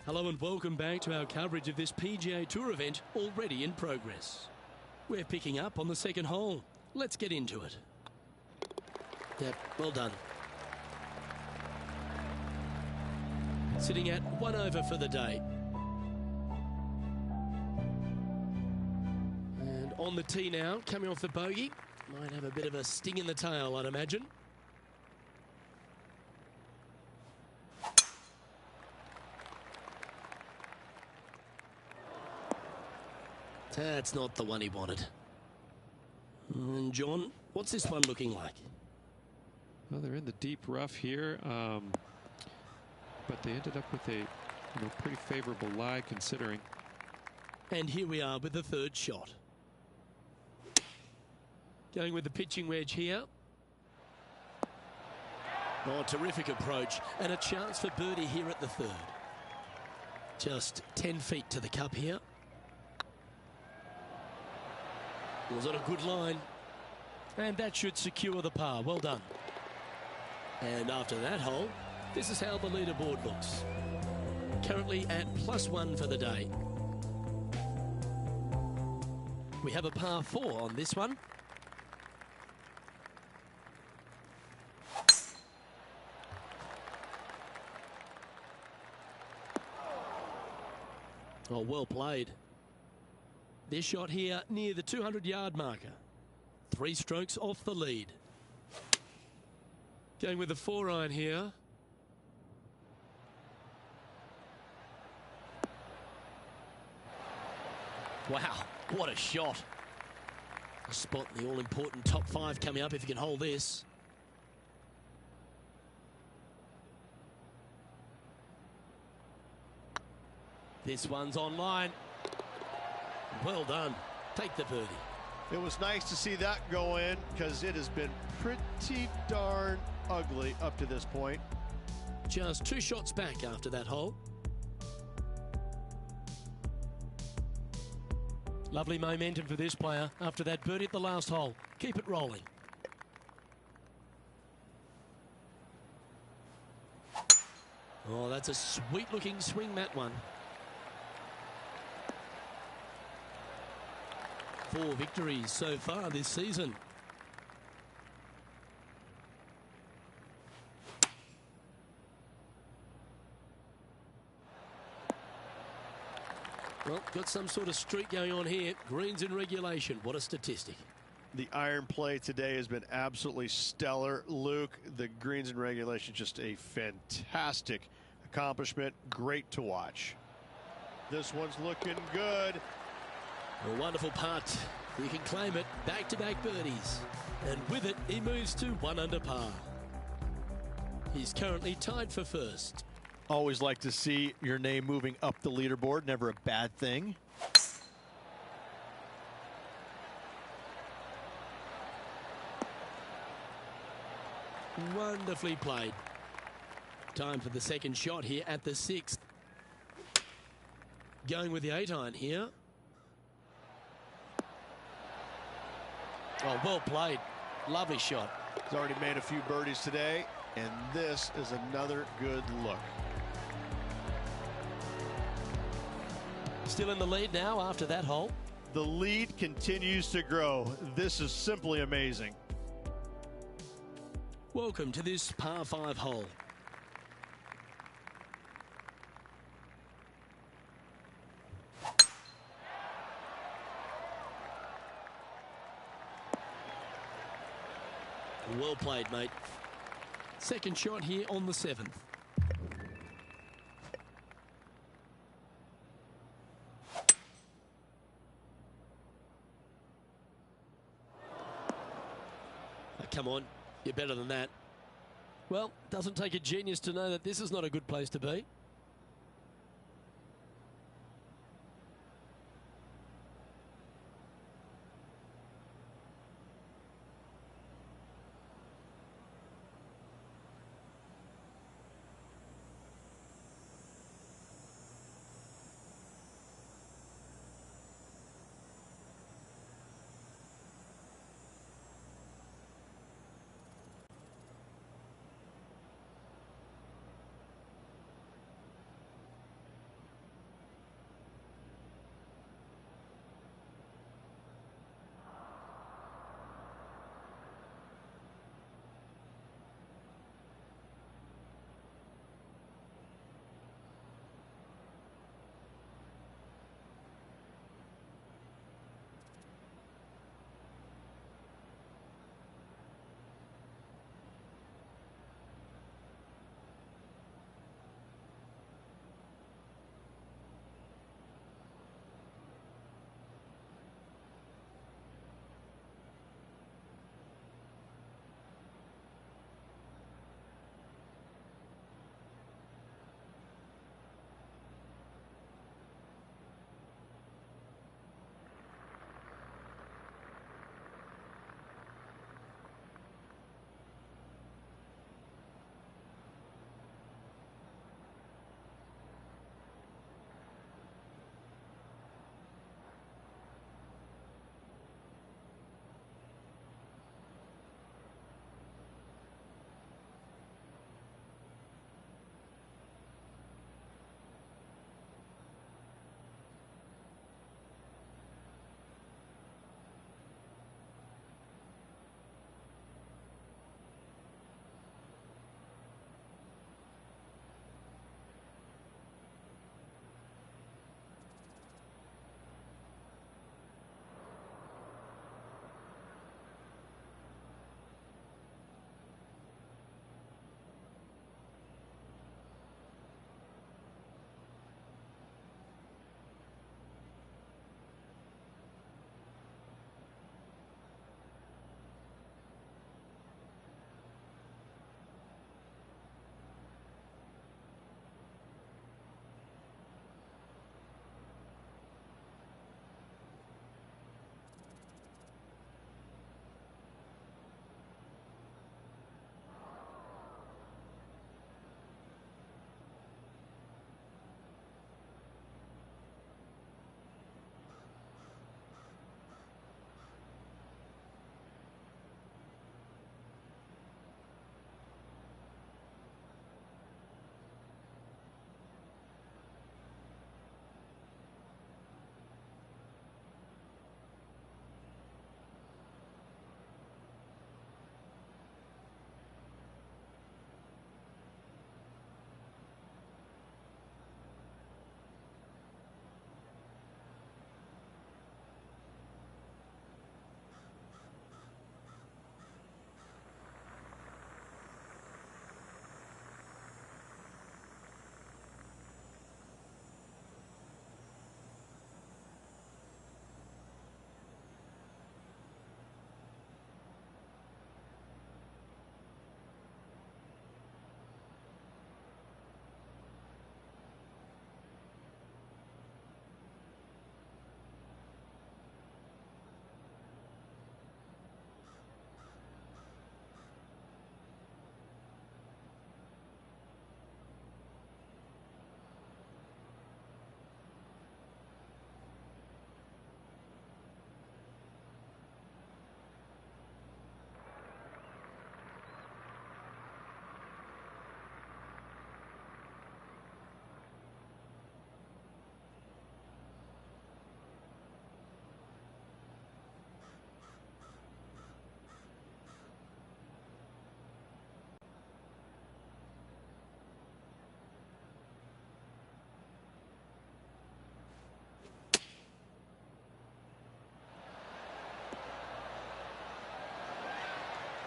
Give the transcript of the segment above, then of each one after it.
Hello and welcome back to our coverage of this PGA Tour event already in progress. We're picking up on the second hole. Let's get into it. Yep, well done. Sitting at 1 over for the day. And on the tee now, coming off the bogey. Might have a bit of a sting in the tail, I'd imagine. That's not the one he wanted. And John, what's this one looking like? Well, they're in the deep rough here, but they ended up with a pretty favorable lie considering. And here we are with the third shot. Going with the pitching wedge here. Oh, terrific approach and a chance for birdie here at the third. Just 10 feet to the cup here. Was on a good line, and that should secure the par. Well done. And after that hole, this is how the leaderboard looks. Currently at +1 for the day. We have a par 4 on this one. Oh, well played. This shot here near the 200-yard marker. 3 strokes off the lead. Going with the 4-iron here. Wow, what a shot. A spot in the all-important top 5 coming up if you can hold this. This one's online. Well done. Take the birdie. It was nice to see that go in because it has been pretty darn ugly up to this point. Just 2 shots back after that hole. Lovely momentum for this player after that birdie at the last hole. Keep it rolling. Oh, that's a sweet looking swing, that one. 4 victories so far this season. Well, got some sort of streak going on here. Greens in regulation. What a statistic. The iron play today has been absolutely stellar. Luke, the greens in regulation, just a fantastic accomplishment. Great to watch. This one's looking good. A wonderful putt. You can claim it. Back-to-back birdies. And with it, he moves to 1 under par. He's currently tied for first. Always like to see your name moving up the leaderboard. Never a bad thing. Wonderfully played. Time for the second shot here at the 6th. Going with the 8-iron here. Oh, well played. Lovely shot. He's already made a few birdies today, and this is another good look. Still in the lead now after that hole. The lead continues to grow. This is simply amazing. Welcome to this par 5 hole. Well played, mate. Second shot here on the 7th. Oh, come on, you're better than that. Well, doesn't take a genius to know that this is not a good place to be.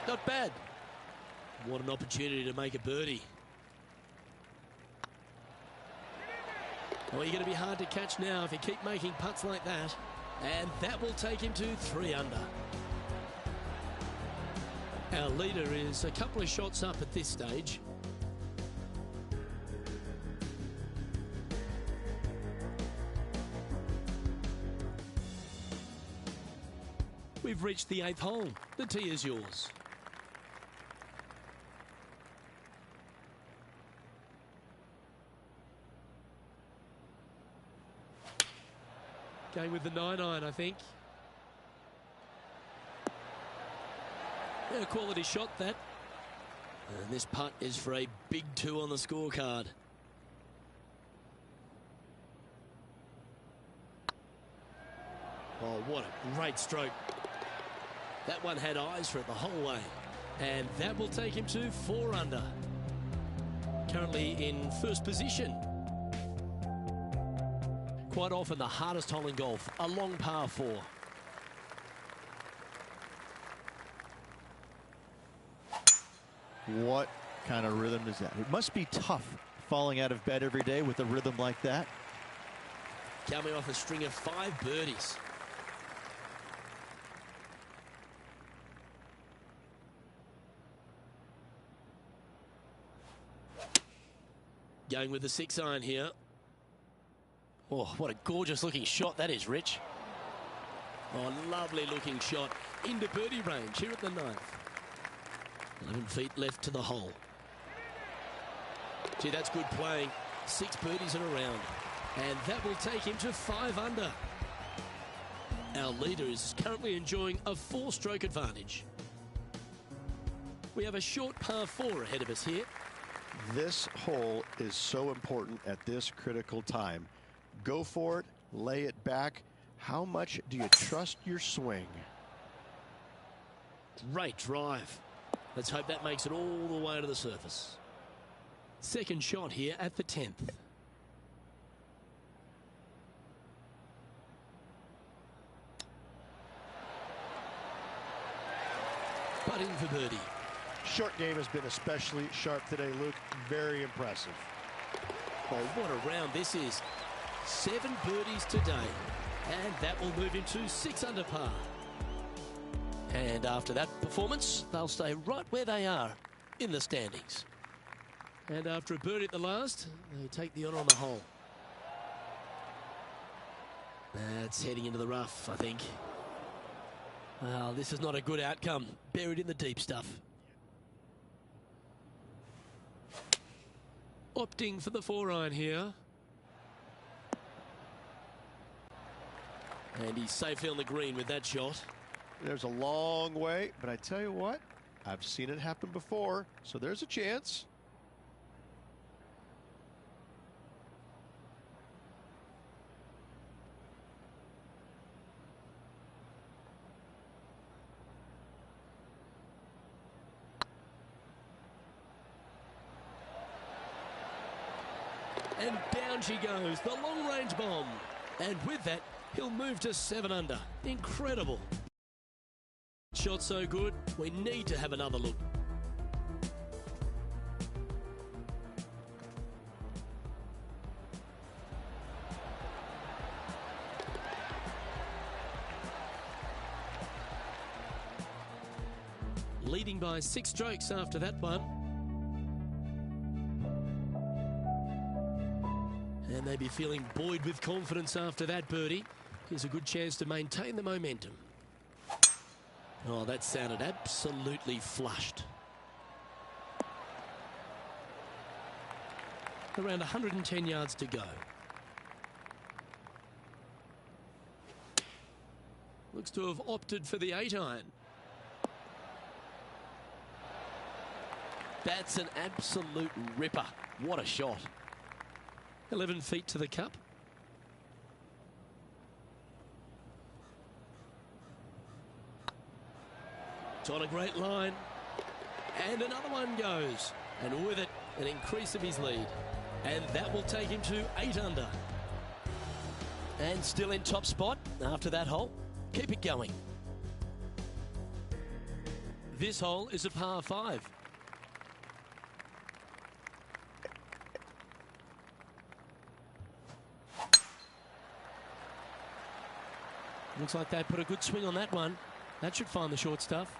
Not bad. What an opportunity to make a birdie. Well, you're going to be hard to catch now if you keep making putts like that. And that will take him to 3 under. Our leader is a couple of shots up at this stage. We've reached the 8th hole. The tee is yours. Going with the 9-iron, I think. Yeah, quality shot, that. And this putt is for a big 2 on the scorecard. Oh, what a great stroke. That one had eyes for it the whole way. And that will take him to 4 under. Currently in first position. Quite often the hardest hole in golf, a long par 4. What kind of rhythm is that? It must be tough falling out of bed every day with a rhythm like that. Coming off a string of 5 birdies. Going with the 6-iron here. Oh, what a gorgeous looking shot that is, Rich. Oh, lovely looking shot into birdie range here at the 9th. 11 feet left to the hole. Gee, that's good playing. 6 birdies in a round. And that will take him to 5 under. Our leader is currently enjoying a 4-stroke advantage. We have a short par 4 ahead of us here. This hole is so important at this critical time. Go for it, lay it back. How much do you trust your swing? Great drive. Let's hope that makes it all the way to the surface. Second shot here at the 10th. Putting for birdie. Short game has been especially sharp today, Luke. Very impressive. Oh, what a round this is. 7 birdies today. And that will move him to 6 under par. And after that performance, they'll stay right where they are in the standings. And after a birdie at the last, they take the honour on the hole. That's heading into the rough, I think. Well, this is not a good outcome. Buried in the deep stuff. Opting for the 4-iron here. And he's safely on the green with that shot. There's a long way, but I tell you what, I've seen it happen before, so there's a chance. And down she goes, the long-range bomb. And with that, he'll move to 7 under. Incredible. Shot so good, we need to have another look. Leading by 6 strokes after that one. And they'd be feeling buoyed with confidence after that birdie. Here's a good chance to maintain the momentum. Oh, that sounded absolutely flushed. Around 110 yards to go. Looks to have opted for the 8-iron. That's an absolute ripper. What a shot. 11 feet to the cup. It's on a great line. And another one goes. And with it, an increase of his lead. And that will take him to 8 under. And still in top spot after that hole. Keep it going. This hole is a par 5. Looks like they put a good swing on that one. That should find the short stuff.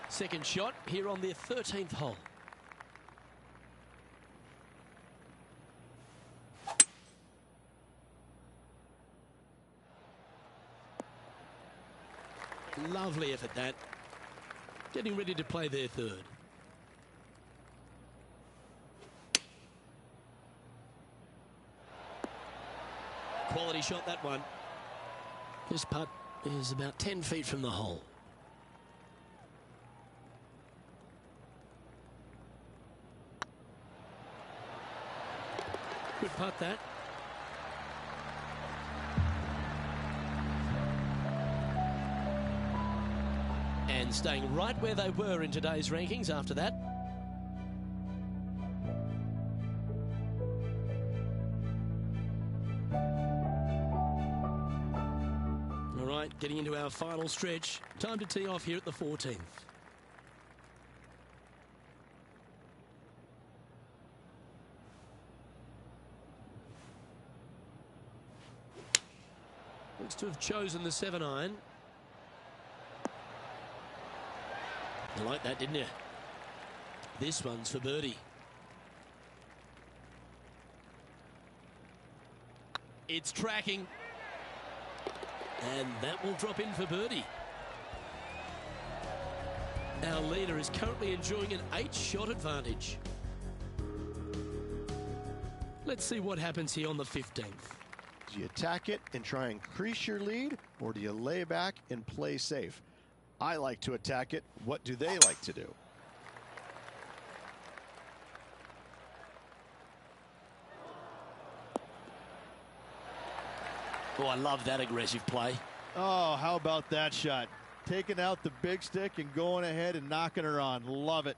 Second shot here on their 13th hole. Lovely effort that. Getting ready to play their third. Quality shot, that one. This putt is about 10 feet from the hole. Good putt, that. And staying right where they were in today's rankings after that. All right, getting into our final stretch. Time to tee off here at the 14th. Looks to have chosen the 7-iron. You like that, didn't you? This one's for birdie. It's tracking. And that will drop in for birdie. Our leader is currently enjoying an 8-shot advantage. Let's see what happens here on the 15th. Do you attack it and try and increase your lead, or do you lay back and play safe? I like to attack it. What do they like to do? Oh, I love that aggressive play. Oh, how about that shot? Taking out the big stick and going ahead and knocking her on. Love it.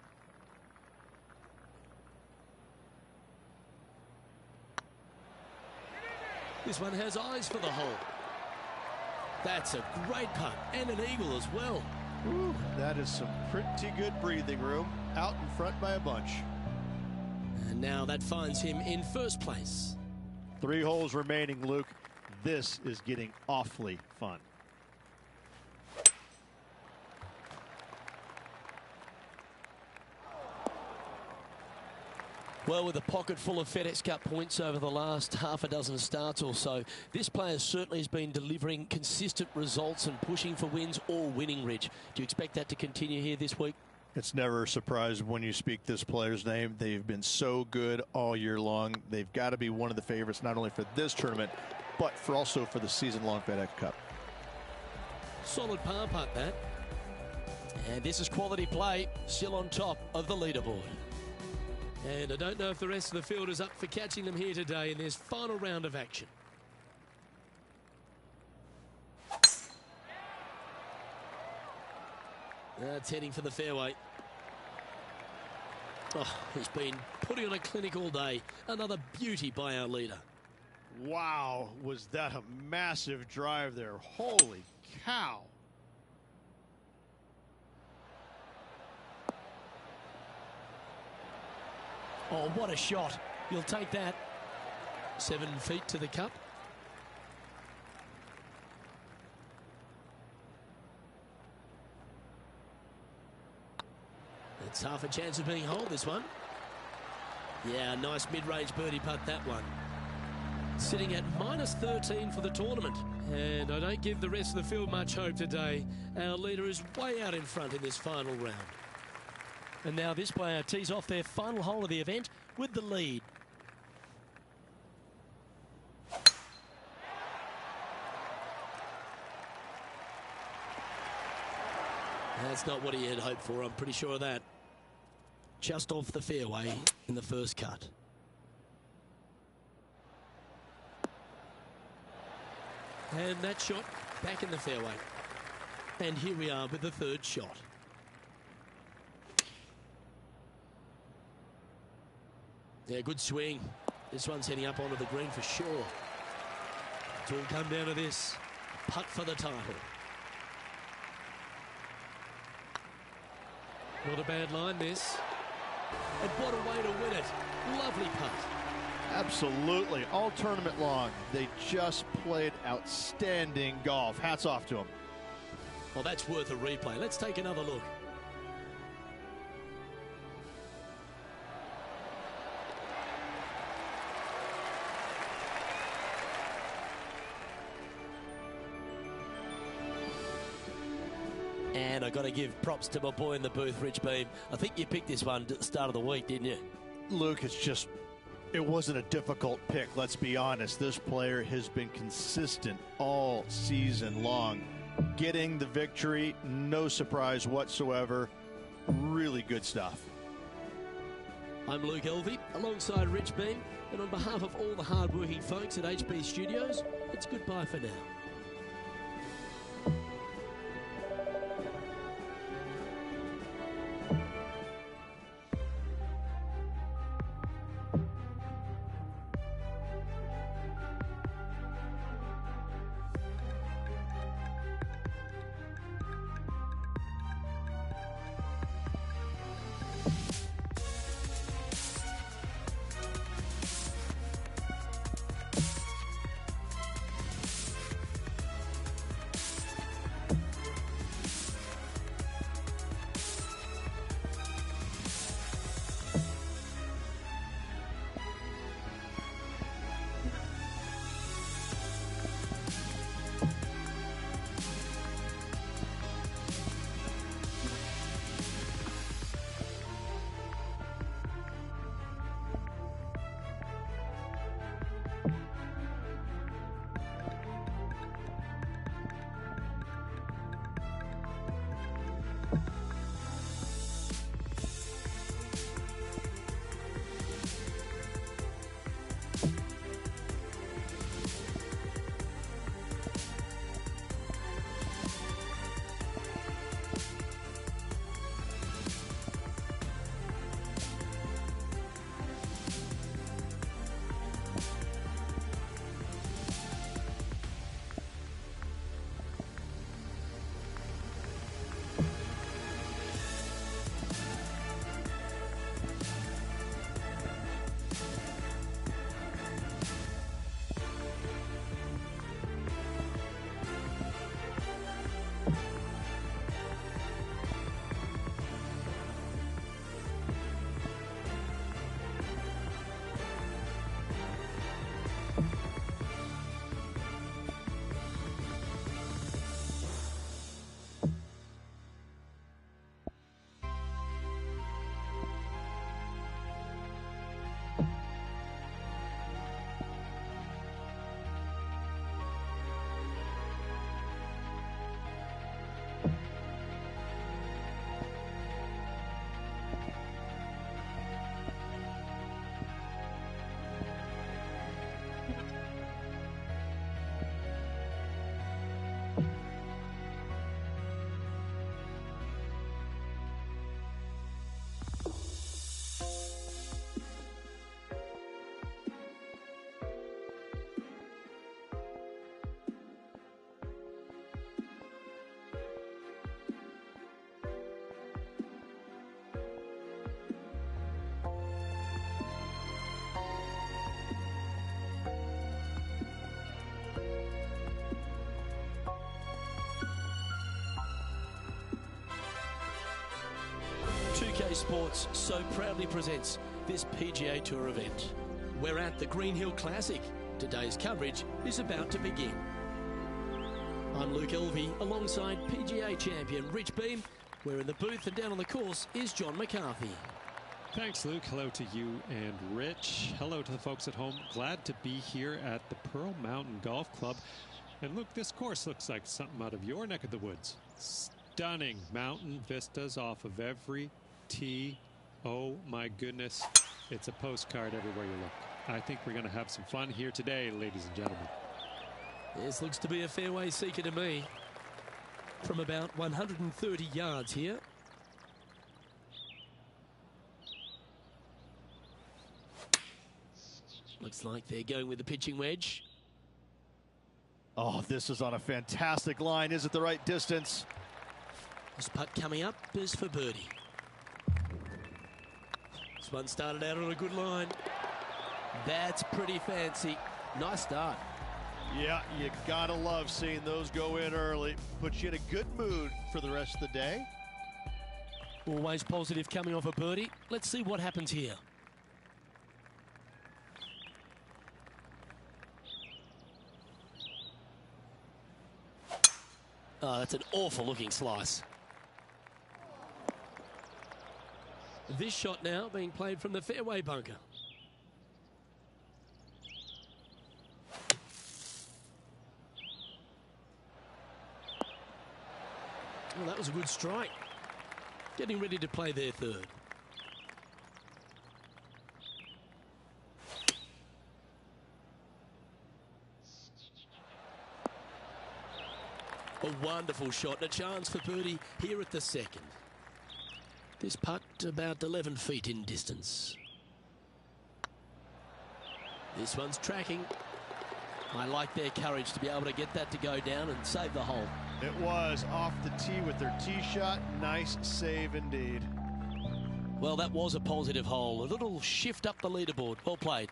This one has eyes for the hole. That's a great putt and an eagle as well. Ooh, that is some pretty good breathing room. Out in front by a bunch. And now that finds him in first place. 3 holes remaining, Luke. This is getting awfully fun. Well, with a pocket full of FedEx Cup points over the last half a dozen starts or so, this player certainly has been delivering consistent results and pushing for wins or winning, Rich. Do you expect that to continue here this week? It's never a surprise when you speak this player's name. They've been so good all year long. They've got to be one of the favorites, not only for this tournament, but also for the season-long FedEx Cup. Solid par putt, that. And this is quality play, still on top of the leaderboard. And I don't know if the rest of the field is up for catching them here today in this final round of action. That's heading for the fairway. Oh, he's been putting on a clinic all day. Another beauty by our leader. Wow, was that a massive drive there. Holy cow. Oh, what a shot. You'll take that. 7 feet to the cup. It's half a chance of being holed, this one. Yeah, nice mid-range birdie putt, that one. Sitting at -13 for the tournament. And I don't give the rest of the field much hope today. Our leader is way out in front in this final round. And now this player tees off their final hole of the event with the lead. That's not what he had hoped for, I'm pretty sure of that. Just off the fairway in the first cut. And that shot back in the fairway. And here we are with the third shot. Yeah, good swing. This one's heading up onto the green for sure. It's all come down to this. Putt for the title. Not a bad line, this. And what a way to win it. Lovely putt. Absolutely. All tournament long, they just played outstanding golf. Hats off to them. Well, that's worth a replay. Let's take another look. And I got to give props to my boy in the booth, Rich Beam. I think you picked this one at the start of the week, didn't you? Luke, it wasn't a difficult pick, let's be honest. This player has been consistent all season long. Getting the victory, no surprise whatsoever. Really good stuff. I'm Luke Elvey, alongside Rich Beam. And on behalf of all the hard-working folks at HB Studios, it's goodbye for now. Sports so proudly presents this PGA Tour event. We're at the Green Hill Classic. Today's coverage is about to begin. I'm Luke Elvey, alongside PGA champion Rich Beam. We're in the booth, and down on the course is John McCarthy. Thanks, Luke. Hello to you and Rich. Hello to the folks at home. Glad to be here at the Pearl Mountain Golf Club. And look, this course looks like something out of your neck of the woods. Stunning mountain vistas off of every tee. Oh my goodness, it's a postcard everywhere you look. I think we're going to have some fun here today, ladies and gentlemen. This looks to be a fairway seeker to me. From about 130 yards here. Looks like they're going with the pitching wedge. Oh, this is on a fantastic line. Is it the right distance? This putt coming up is for birdie. This one started out on a good line. That's pretty fancy. Nice start. Yeah, you gotta love seeing those go in early. Puts you in a good mood for the rest of the day. Always positive coming off a birdie. Let's see what happens here. Oh, that's an awful looking slice. This shot now being played from the fairway bunker. Well, that was a good strike. Getting ready to play their third. A wonderful shot and a chance for birdie here at the second. This putt about 11 feet in distance. This one's tracking. I like their courage to be able to get that to go down and save the hole. It was off the tee with their tee shot. Nice save indeed. Well, that was a positive hole. A little shift up the leaderboard. Well played.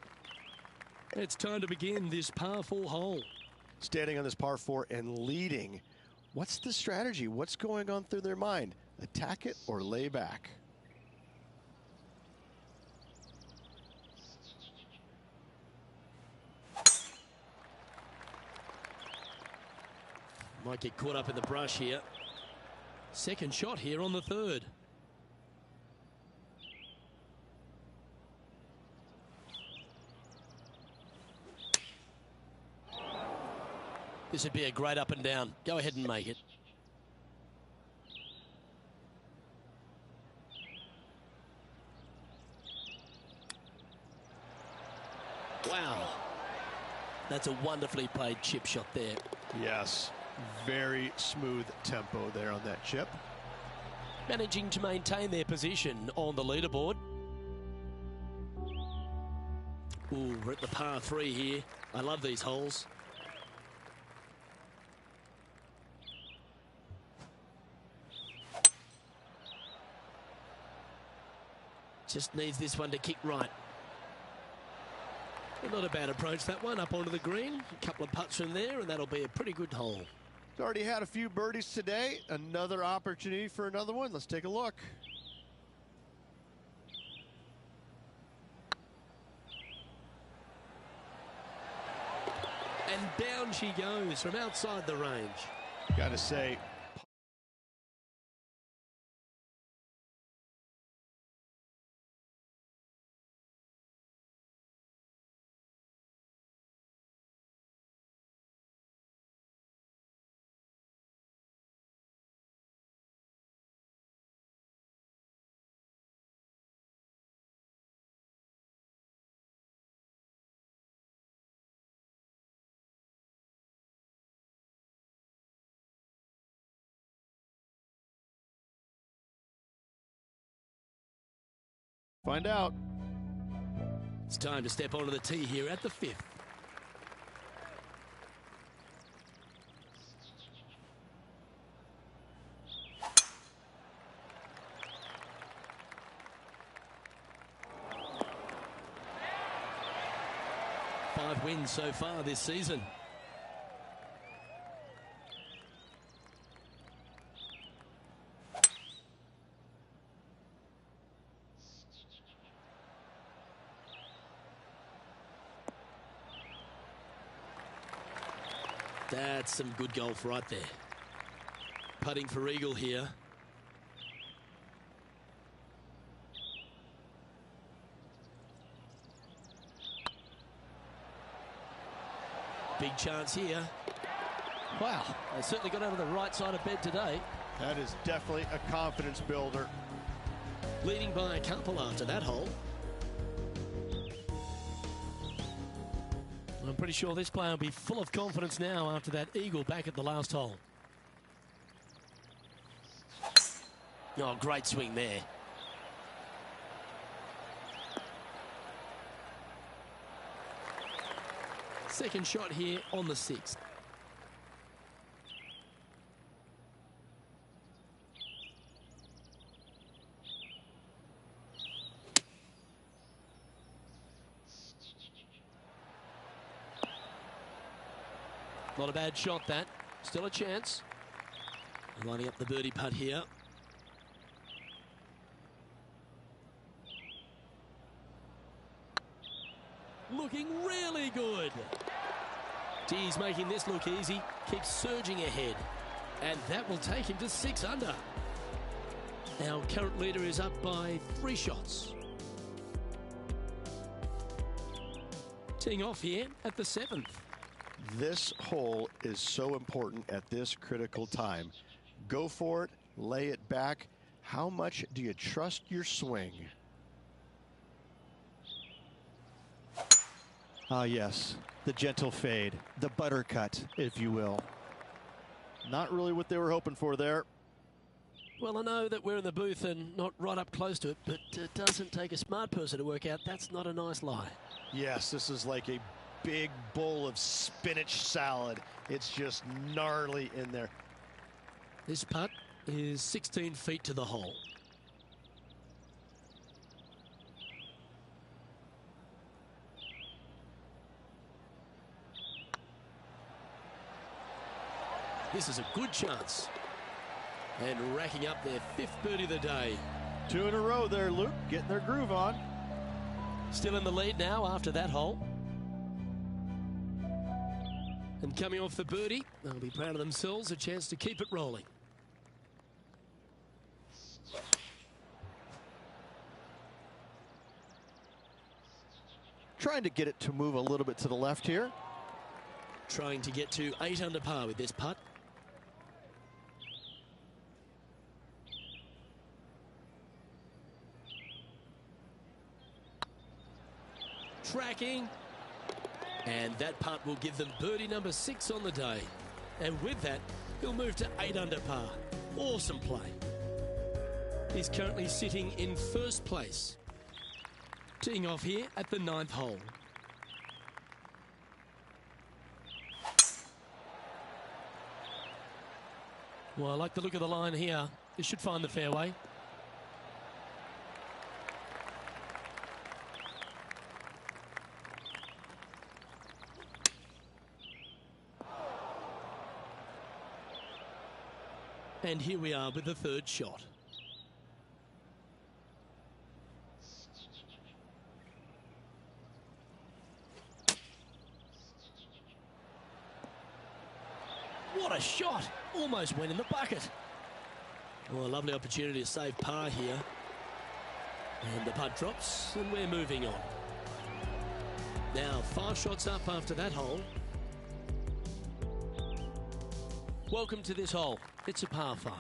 It's time to begin this par 4 hole. Standing on this par 4 and leading. What's the strategy? What's going on through their mind? Attack it or lay back? Might get caught up in the brush here. Second shot here on the third. This would be a great up and down. Go ahead and make it. Wow. That's a wonderfully played chip shot there. Yes. Very smooth tempo there on that chip. Managing to maintain their position on the leaderboard. Ooh, we're at the par 3 here. I love these holes. Just needs this one to kick right. Not a bad approach, that one, up onto the green. A couple of putts from there, and that'll be a pretty good hole. He's already had a few birdies today. Another opportunity for another one. Let's take a look. And down she goes from outside the range. Gotta say, find out. It's time to step onto the tee here at the 5th. Five wins so far this season. That's some good golf right there. Putting for eagle here. Big chance here. Wow, they certainly got out of the right side of bed today. That is definitely a confidence builder. Leading by a couple after that hole. I'm pretty sure this player will be full of confidence now after that eagle back at the last hole. Oh, great swing there. Second shot here on the 6th. Not a bad shot, that. Still a chance. Lining up the birdie putt here. Looking really good. He's making this look easy. Keeps surging ahead. And that will take him to 6 under. Our current leader is up by 3 shots. Teeing off here at the 7th. This hole is so important at this critical time. Go for it, lay it back. How much do you trust your swing? Ah, yes, the gentle fade, the buttercut, if you will. Not really what they were hoping for there. Well, I know that we're in the booth and not right up close to it, but it doesn't take a smart person to work out that's not a nice lie. Yes, this is like a big bowl of spinach salad. It's just gnarly in there. This putt is 16 feet to the hole. This is a good chance. And racking up their 5th birdie of the day. 2 in a row there, Luke, getting their groove on. Still in the lead now after that hole. And coming off the birdie, they'll be proud of themselves, a chance to keep it rolling. Trying to get it to move a little bit to the left here. Trying to get to 8 under par with this putt. Tracking. And that putt will give them birdie number 6 on the day. And with that, he'll move to 8 under par. Awesome play. He's currently sitting in 1st place. Teeing off here at the 9th hole. Well, I like the look of the line here. This should find the fairway. And here we are with the 3rd shot. What a shot! Almost went in the bucket. Well, a lovely opportunity to save par here. And the putt drops, and we're moving on. Now, 5 shots up after that hole. Welcome to this hole. It's a par 5.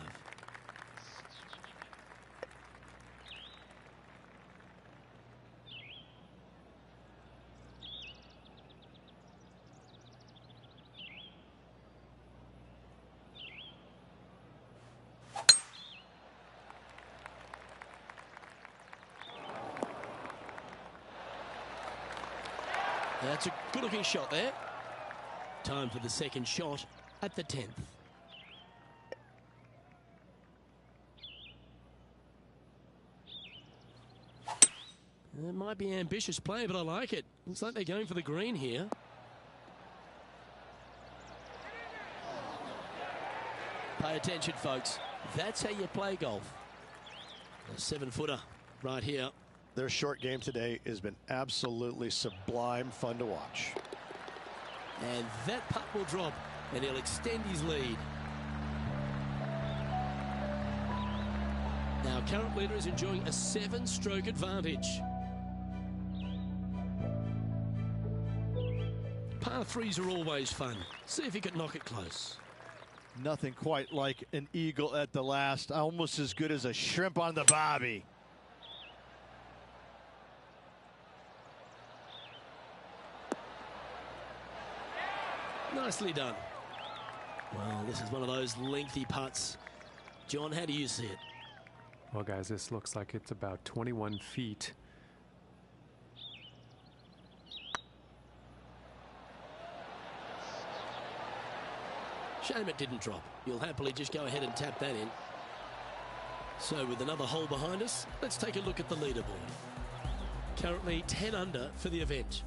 That's a good-looking shot there. Time for the 2nd shot at the 10th. It might be ambitious play, but I like it. Looks like they're going for the green here. Pay attention, folks. That's how you play golf. A 7-footer right here. Their short game today has been absolutely sublime fun to watch. And that putt will drop, and he'll extend his lead. Now, current leader is enjoying a 7-stroke advantage. Par 3s are always fun. See if he can knock it close. Nothing quite like an eagle at the last. Almost as good as a shrimp on the bobby. Nicely done. Well, this is one of those lengthy putts. John, how do you see it? Well, guys, this looks like it's about 21 feet. Shame it didn't drop. You'll happily just go ahead and tap that in. So with another hole behind us, let's take a look at the leaderboard. Currently 10 under for the event.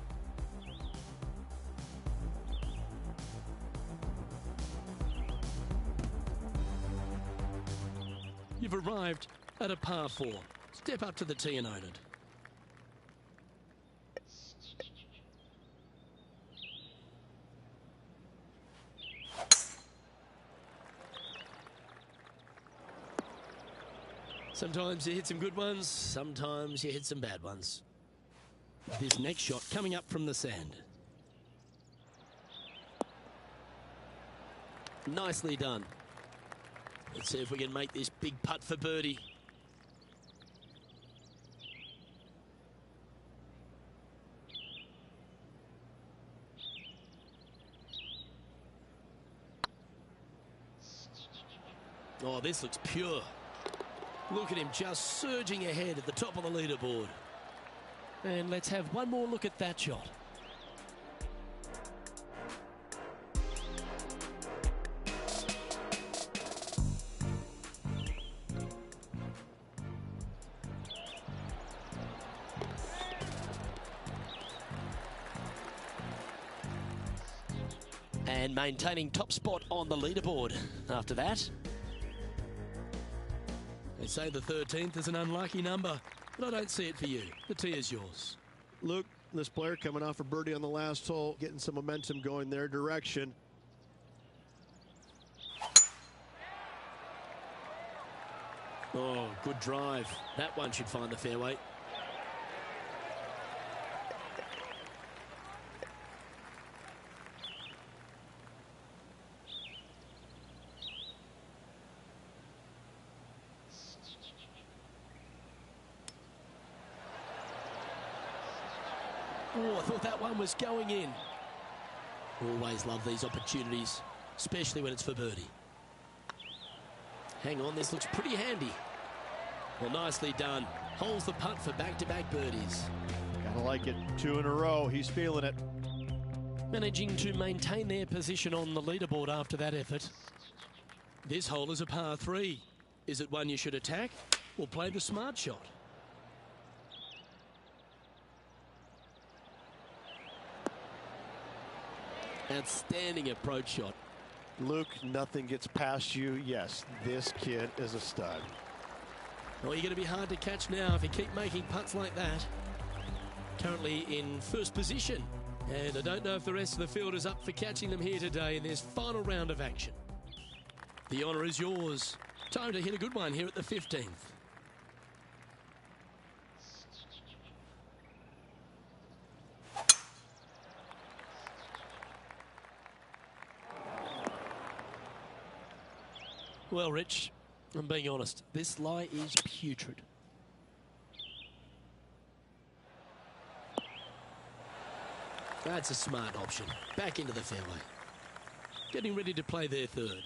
arrived at a par 4. Step up to the tee and own it. Sometimes you hit some good ones, sometimes you hit some bad ones. This next shot coming up from the sand. Nicely done. Let's see if we can make this big putt for birdie. Oh, this looks pure. Look at him just surging ahead at the top of the leaderboard. And let's have one more look at that shot. And maintaining top spot on the leaderboard after that. They say the 13th is an unlucky number, but I don't see it for you. The tee is yours. Luke, this player coming off a birdie on the last hole, getting some momentum going their direction. Oh, good drive. That one should find the fairway. Oh, I thought that one was going in. Always love these opportunities, especially when it's for birdie. Hang on, this looks pretty handy. Well, nicely done. Holds the putt for back-to-back birdies. Gotta like it. 2 in a row. He's feeling it. Managing to maintain their position on the leaderboard after that effort. This hole is a par 3. Is it one you should attack or play the smart shot? Outstanding approach shot. Luke, nothing gets past you. Yes, this kid is a stud. Well, you're going to be hard to catch now if you keep making putts like that. Currently in first position. And I don't know if the rest of the field is up for catching them here today in this final round of action. The honour is yours. Time to hit a good one here at the 15th. Well, Rich, I'm being honest. This lie is putrid. That's a smart option. Back into the fairway. Getting ready to play their third.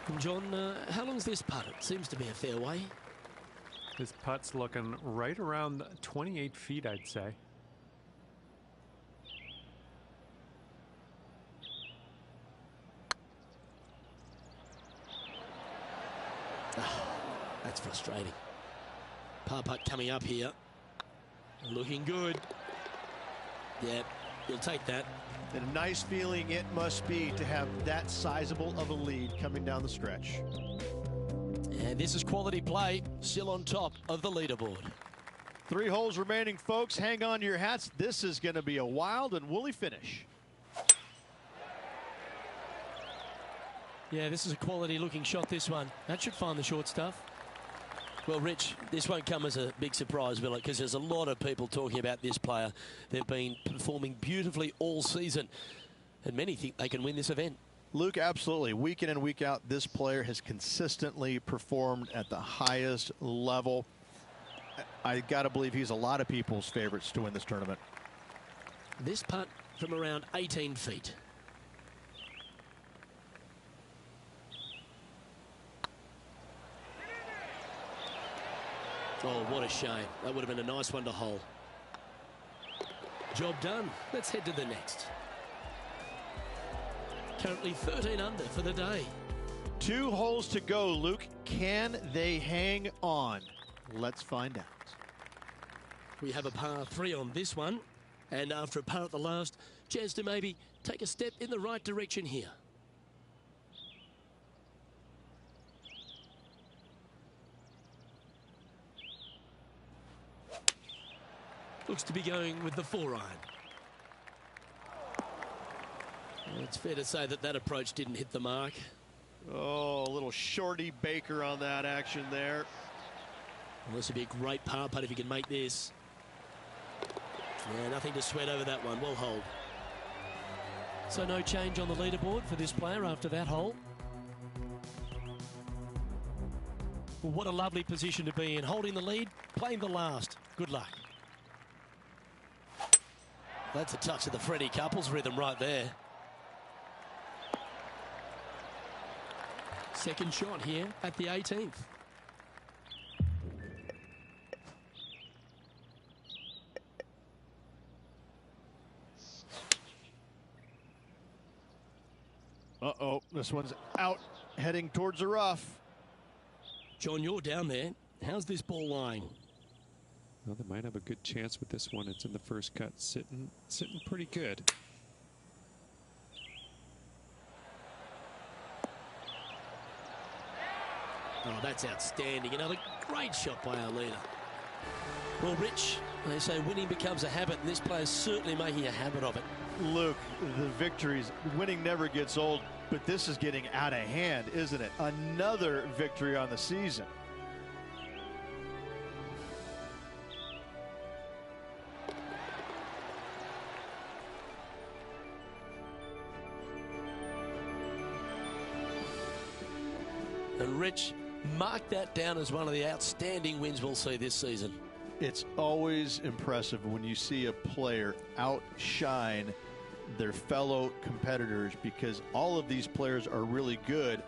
And John, how long's this putt? It seems to be a fairway. This putt's looking right around 28 feet, I'd say. That's frustrating. Par putt coming up here. Looking good. Yep, you'll take that. And a nice feeling it must be to have that sizable of a lead coming down the stretch. And this is quality play, still on top of the leaderboard. 3 holes remaining, folks. Hang on to your hats. This is going to be a wild and woolly finish. Yeah, this is a quality looking shot, this one. That should find the short stuff. Well, Rich, this won't come as a big surprise, will it? Because there's a lot of people talking about this player. They've been performing beautifully all season, and many think they can win this event. Luke, absolutely. Week in and week out, this player has consistently performed at the highest level. I got to believe he's a lot of people's favorites to win this tournament. This putt from around 18 feet. Oh, what a shame. That would have been a nice one to hole. Job done. Let's head to the next. Currently 13 under for the day. 2 holes to go, Luke. Can they hang on? Let's find out. We have a par 3 on this one. And after a par at the last, chance to maybe take a step in the right direction here. looks to be going with the 4-iron. It's fair to say that that approach didn't hit the mark. Oh, a little shorty Baker on that action there. Well, this would be a great par putt if he can make this. Yeah, nothing to sweat over that one. Well holed. So no change on the leaderboard for this player after that hole. Well, what a lovely position to be in. Holding the lead, playing the last. Good luck. That's a touch of the Freddie Couples rhythm right there. Second shot here at the 18th. Uh-oh, this one's out, heading towards the rough. John, you're down there. How's this ball lying? Well, they might have a good chance with this one. It's in the first cut, sitting pretty good. Oh, that's outstanding. Another great shot by our leader. Well, Rich, they say winning becomes a habit, and this player's certainly making a habit of it. Luke, the victories, winning never gets old, but this is getting out of hand, isn't it? Another victory on the season. And Rich, mark that down as one of the outstanding wins we'll see this season. It's always impressive when you see a player outshine their fellow competitors, because all of these players are really good,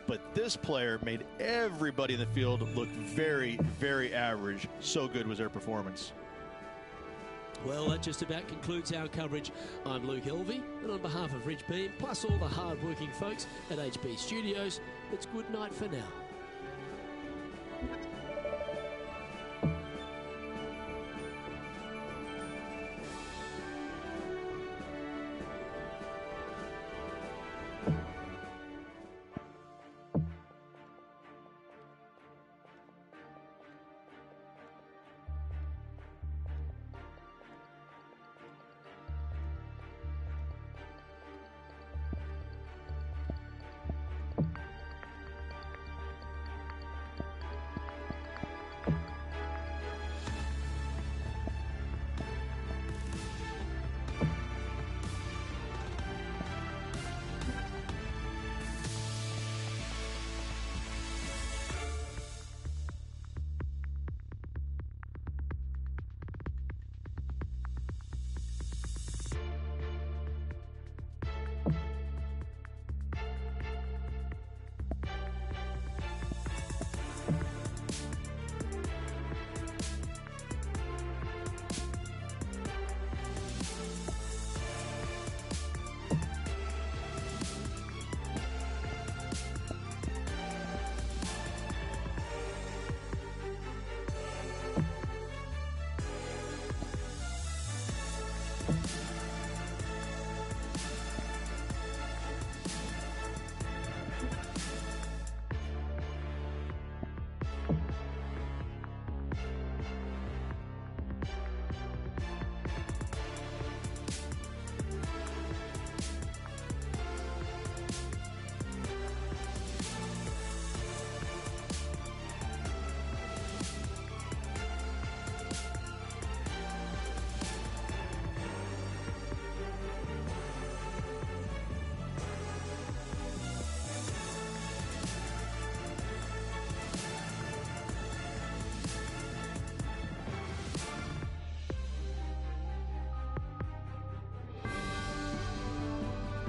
but this player made everybody in the field look very, very average. So good was their performance. Well, that just about concludes our coverage. I'm Luke Elvey, and on behalf of Rich Beam, plus all the hard-working folks at HB Studios, it's good night for now.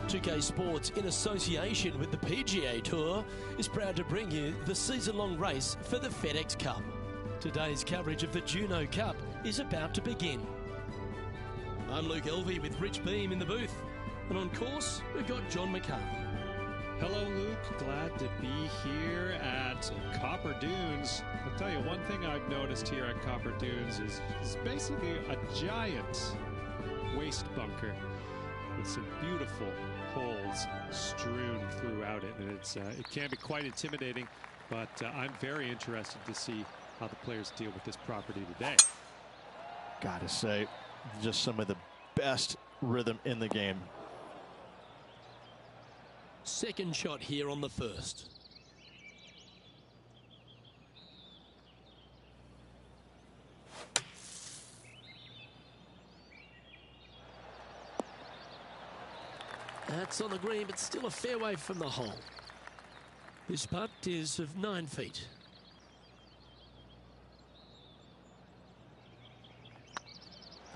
.2K Sports, in association with the PGA Tour, is proud to bring you the season-long race for the FedEx Cup. Today's coverage of the Juno Cup is about to begin. I'm Luke Elvey with Rich Beam in the booth, and on course we've got John McCarthy. Hello, Luke. Glad to be here at Copper Dunes. I'll tell you one thing I've noticed here at Copper Dunes is basically a giant waste bunker with some beautiful holes strewn throughout it, and it can be quite intimidating, but I'm very interested to see how the players deal with this property today. Gotta say, just some of the best rhythm in the game. Second shot here on the first. That's on the green, but still a fair way from the hole. This putt is of 9 feet.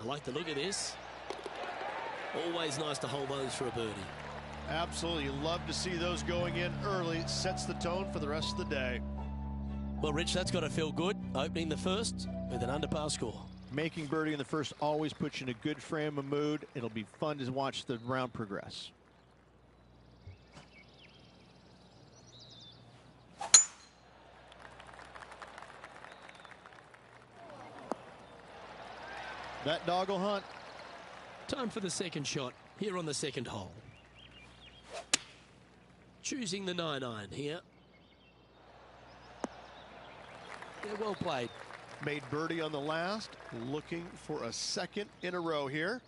I like the look of this. Always nice to hold those for a birdie. Absolutely. You love to see those going in early. Sets the tone for the rest of the day. Well, Rich, that's got to feel good. Opening the first with an under par score. Making birdie in the first always puts you in a good frame of mood. It'll be fun to watch the round progress. That dog will hunt. Time for the second shot here on the second hole. Choosing the 9-iron here. Yeah, well played. Made birdie on the last. Looking for a second in a row here.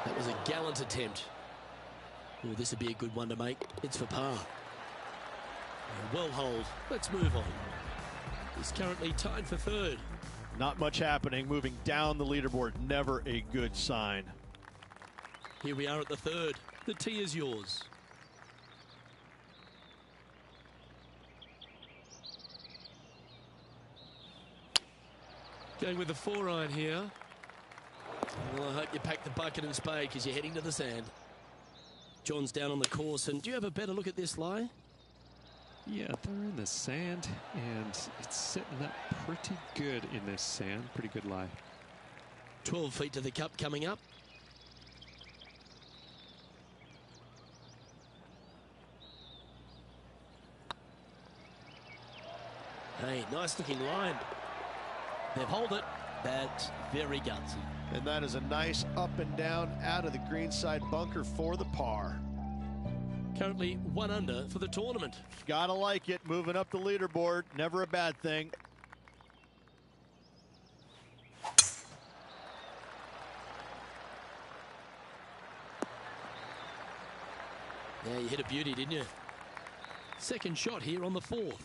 That was a gallant attempt. Oh, this would be a good one to make. It's for par. Well hold. Let's move on. He's currently tied for third. Not much happening. Moving down the leaderboard. Never a good sign. Here we are at the third. The tee is yours. Going with the 4-iron here. Well, I hope you pack the bucket and spade because you're heading to the sand. John's down on the course, and do you have a better look at this lie? Yeah, they're in the sand, and it's sitting up pretty good in this sand. Pretty good lie. 12 feet to the cup coming up. Hey, nice looking line. They've held it. That's very gutsy. And that is a nice up and down out of the greenside bunker for the par. Currently 1 under for the tournament. Gotta like it. Moving up the leaderboard. Never a bad thing. Yeah, you hit a beauty, didn't you? Second shot here on the 4th.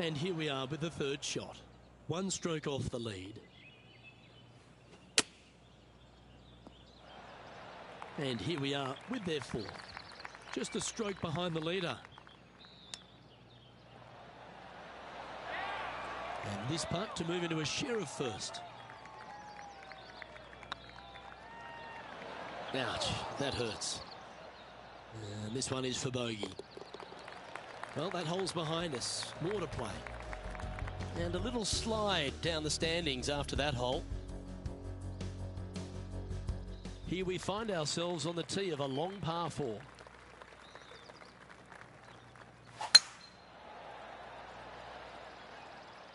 And here we are with the third shot. 1 stroke off the lead. And here we are with their 4th. Just a stroke behind the leader. And this putt to move into a share of first. Ouch, that hurts. And this one is for bogey. Well, that hole's behind us. More to play. And a little slide down the standings after that hole. Here we find ourselves on the tee of a long par 4.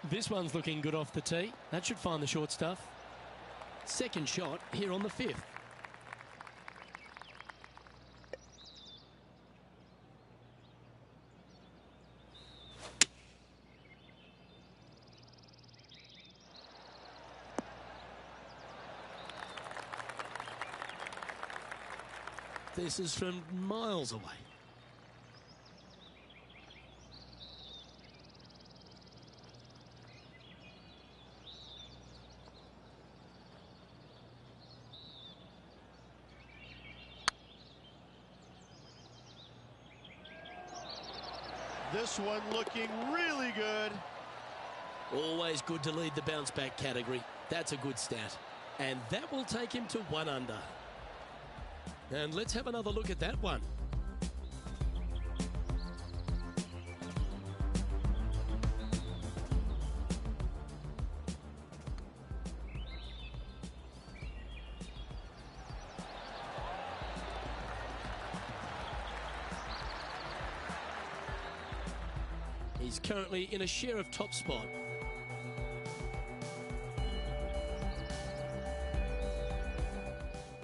This one's looking good off the tee. That should find the short stuff. Second shot here on the 5th. This is from miles away. This one looking really good. Always good to lead the bounce back category. That's a good stat. And that will take him to 1 under. And let's have another look at that one. He's currently in a share of top spot.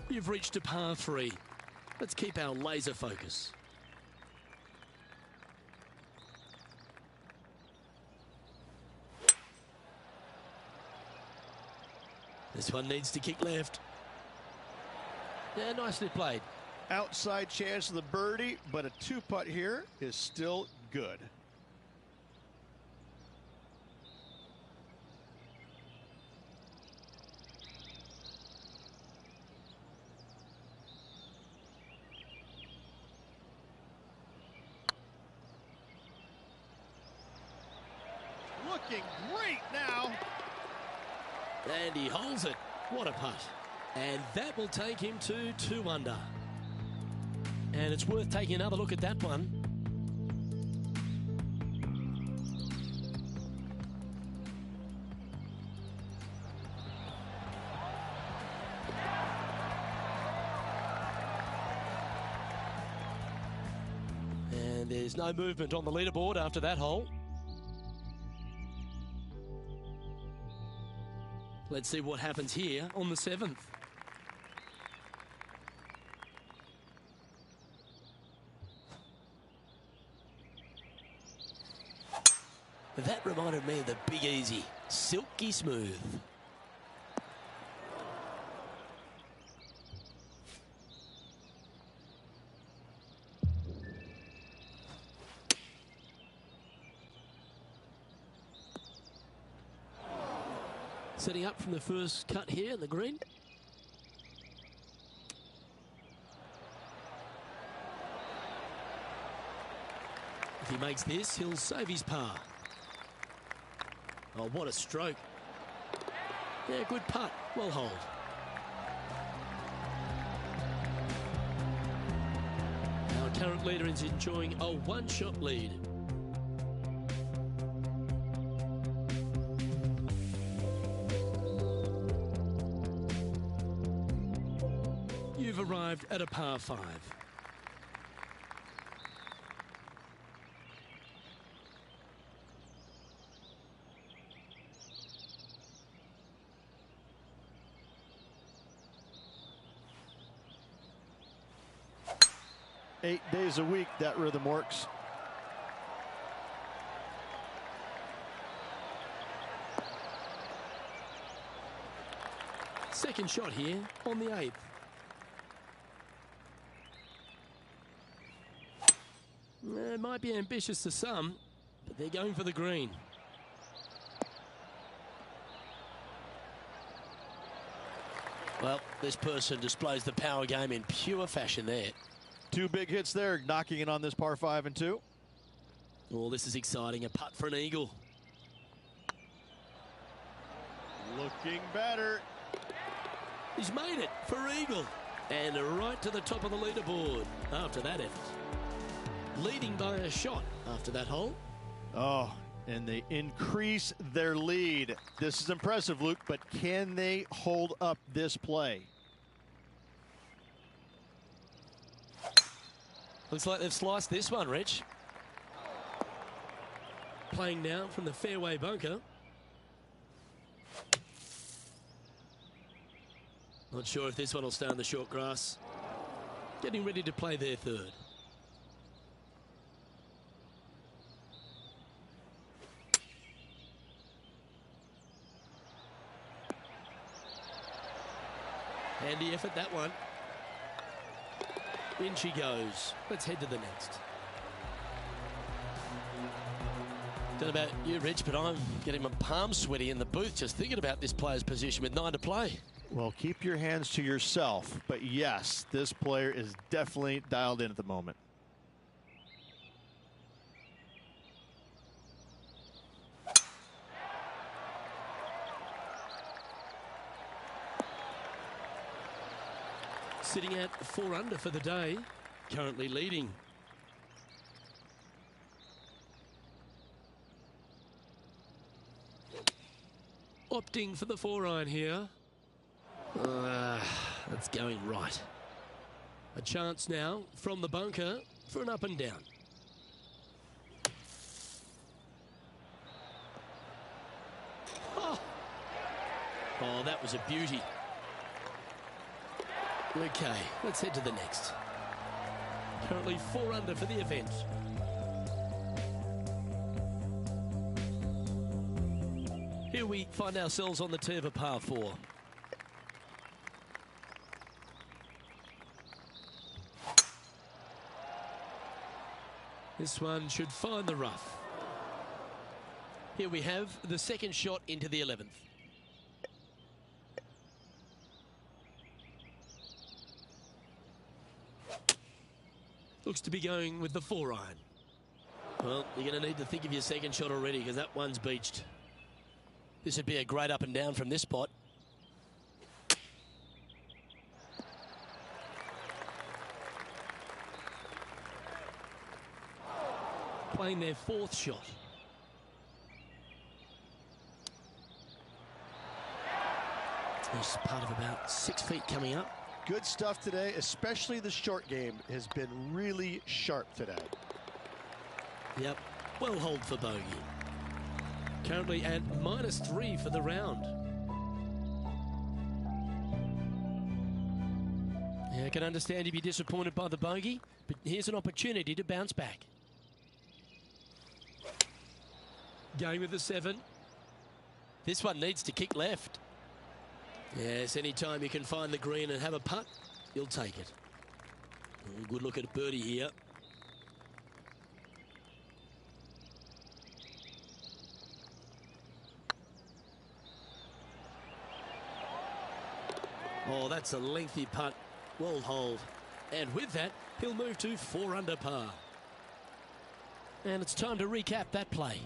You've reached a par 3. Let's keep our laser focus. This one needs to kick left. Yeah, nicely played. Outside chance of the birdie, but a 2-putt here is still good. Looking great now. And he holds it. What a putt. And that will take him to 2 under. And it's worth taking another look at that one. And there's no movement on the leaderboard after that hole. Let's see what happens here on the 7th. That reminded me of the Big Easy. Silky smooth. Setting up from the first cut here in the green. If he makes this, he'll save his par. Oh, what a stroke. Yeah, good putt. Well holed. Our current leader is enjoying a 1-shot lead. You've arrived at a par 5. Eight days a week, that rhythm works. Second shot here on the 8th. It might be ambitious to some, but they're going for the green. Well, this person displays the power game in pure fashion there. 2 big hits there, knocking it on this par 5 and 2. Oh, this is exciting. A putt for an eagle. Looking better. He's made it for eagle. And right to the top of the leaderboard after that effort. Leading by a shot after that hole. Oh, and they increase their lead. This is impressive, Luke, but can they hold up this play? Looks like they've sliced this one, Rich. Playing now from the fairway bunker. Not sure if this one will stay on the short grass. Getting ready to play their third. Handy effort, that one. In she goes. Let's head to the next. Don't know about you, Rich, but I'm getting my palms sweaty in the booth just thinking about this player's position with 9 to play. Well, keep your hands to yourself. But yes, this player is definitely dialed in at the moment. Sitting at 4 under for the day, currently leading. Opting for the 4-iron here. That's going right. A chance now from the bunker for an up and down. Oh, that was a beauty. Okay, let's head to the next. Currently 4 under for the event. Here we find ourselves on the tee of a par 4. This one should find the rough. Here we have the second shot into the 11th. Looks to be going with the 4-iron. Well, you're going to need to think of your second shot already because that one's beached. This would be a great up and down from this spot. Playing their 4th shot. There's part of about 6 feet coming up. Good stuff today, especially the short game has been really sharp today. Yep, well holed for bogey. Currently at -3 for the round. Yeah, I can understand you'd be disappointed by the bogey, but here's an opportunity to bounce back. Going with the 7. This one needs to kick left. Yes, anytime you can find the green and have a putt, you'll take it. Oh, good look at a birdie here. Oh, that's a lengthy putt. Well holed. And with that, he'll move to 4 under par. And it's time to recap that play.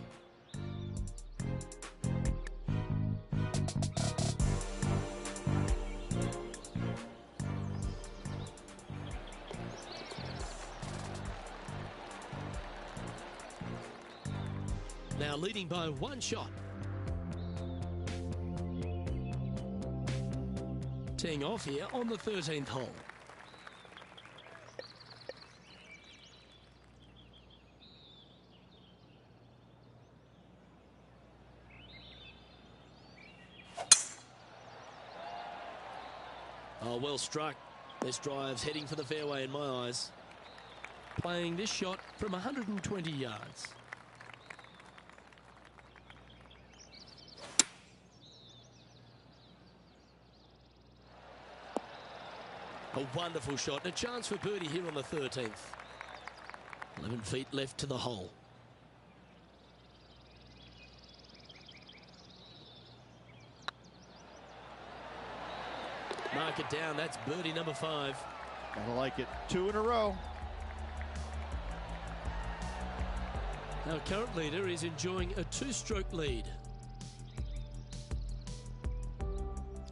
Now leading by 1 shot. Teeing off here on the 13th hole. Oh, well struck. This drive's heading for the fairway in my eyes. Playing this shot from 120 yards. A wonderful shot and a chance for birdie here on the 13th. 11 feet left to the hole. Mark it down. That's birdie number 5. I like it. 2 in a row. Our current leader is enjoying a 2-stroke lead.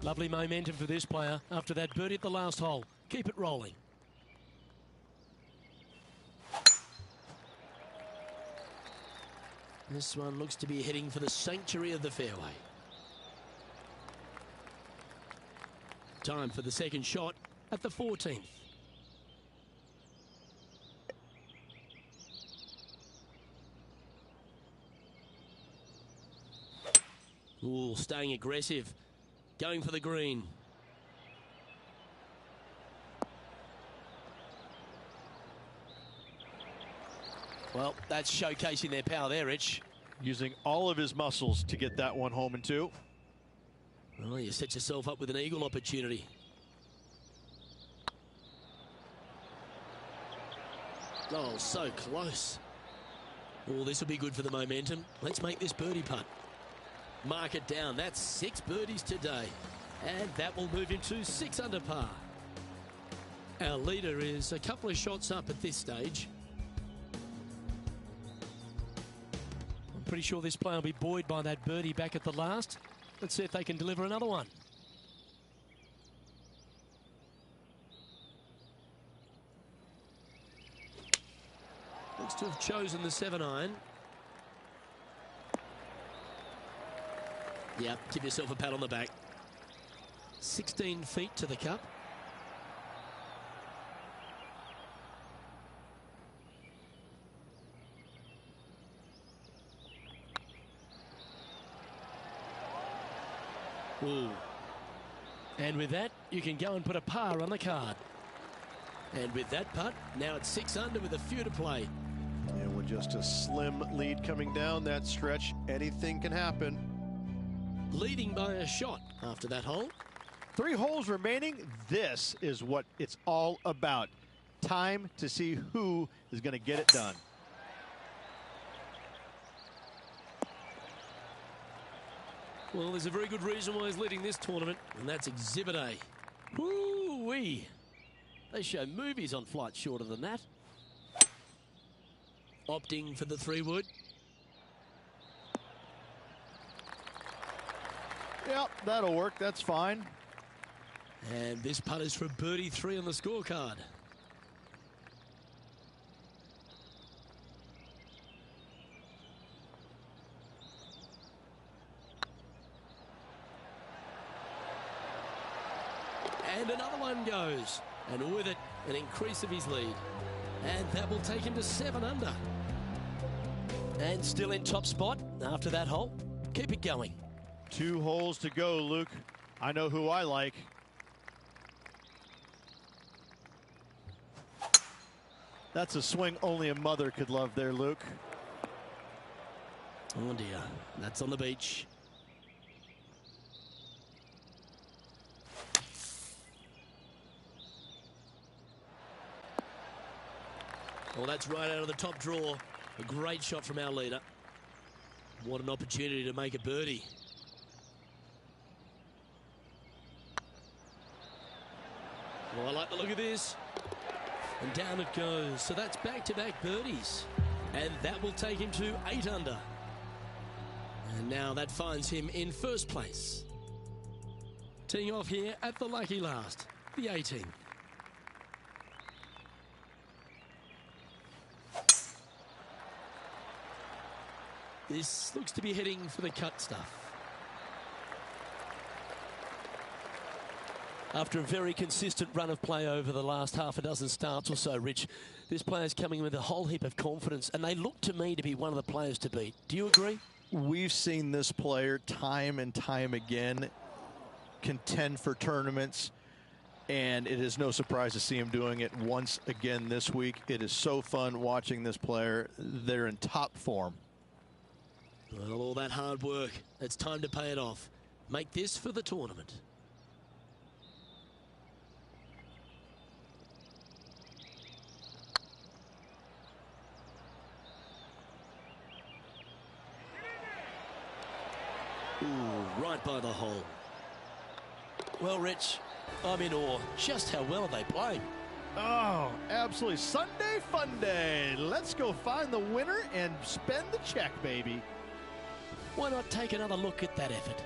Lovely momentum for this player after that birdie at the last hole. Keep it rolling. This one looks to be heading for the sanctuary of the fairway. Time for the second shot at the 14th. Ooh, staying aggressive. Going for the green. Well, that's showcasing their power there, Rich. Using all of his muscles to get that one home in 2. Well, you set yourself up with an eagle opportunity. Oh, so close. Oh, this will be good for the momentum. Let's make this birdie putt. Mark it down. That's 6 birdies today. And that will move him to 6 under par. Our leader is a couple of shots up at this stage. I'm pretty sure this player will be buoyed by that birdie back at the last. Let's see if they can deliver another one. Looks to have chosen the 7-iron. Yep, give yourself a pat on the back. 16 feet to the cup. Ooh, And with that, you can go and put a par on the card. And with that putt, now it's 6 under with a few to play. And with just a slim lead coming down that stretch, anything can happen. Leading by a shot after that hole. 3 holes remaining. This is what it's all about. Time to see who is going to get it done. Well, there's a very good reason why he's leading this tournament, and that's Exhibit A. Woo-wee. They show movies on flights shorter than that. Opting for the 3-wood. Yep, that'll work. That's fine. And this putt is for birdie 3 on the scorecard. And another one goes. And with it, an increase of his lead. And that will take him to 7 under. And still in top spot after that hole. Keep it going. 2 holes to go, Luke. I know who I like. That's a swing only a mother could love there, Luke. Oh dear, that's on the beach. Well, that's right out of the top draw. A great shot from our leader. What an opportunity to make a birdie. Well, I like the look of this. And down it goes. So that's back-to-back birdies. And that will take him to 8 under. And now that finds him in first place. Teeing off here at the lucky last, the 18. This looks to be heading for the cut stuff. After a very consistent run of play over the last half a dozen starts or so, Rich, this player's coming with a whole heap of confidence, and they look to me to be one of the players to beat. Do you agree? We've seen this player time and time again contend for tournaments, and it is no surprise to see him doing it once again this week. It is so fun watching this player. They're in top form. Well, all that hard work, it's time to pay it off. Make this for the tournament. Ooh, right by the hole. Well, Rich, I'm in awe. Just how well they play. Oh, absolutely. Sunday fun day. Let's go find the winner and spend the check, baby. Why not take another look at that effort?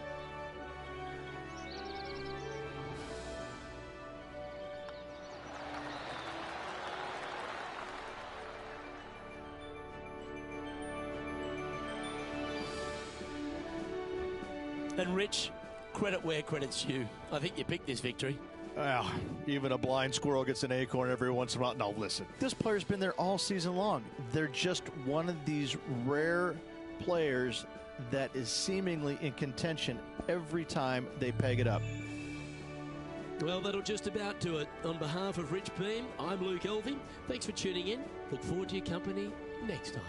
And Rich, credit where credit's due. I think you picked this victory. Well, even a blind squirrel gets an acorn every once in a while. Now, listen, this player's been there all season long. They're just one of these rare players that is seemingly in contention every time they peg it up. Well, that'll just about do it. On behalf of Rich Beam, I'm Luke Elving. Thanks for tuning in. Look forward to your company next time.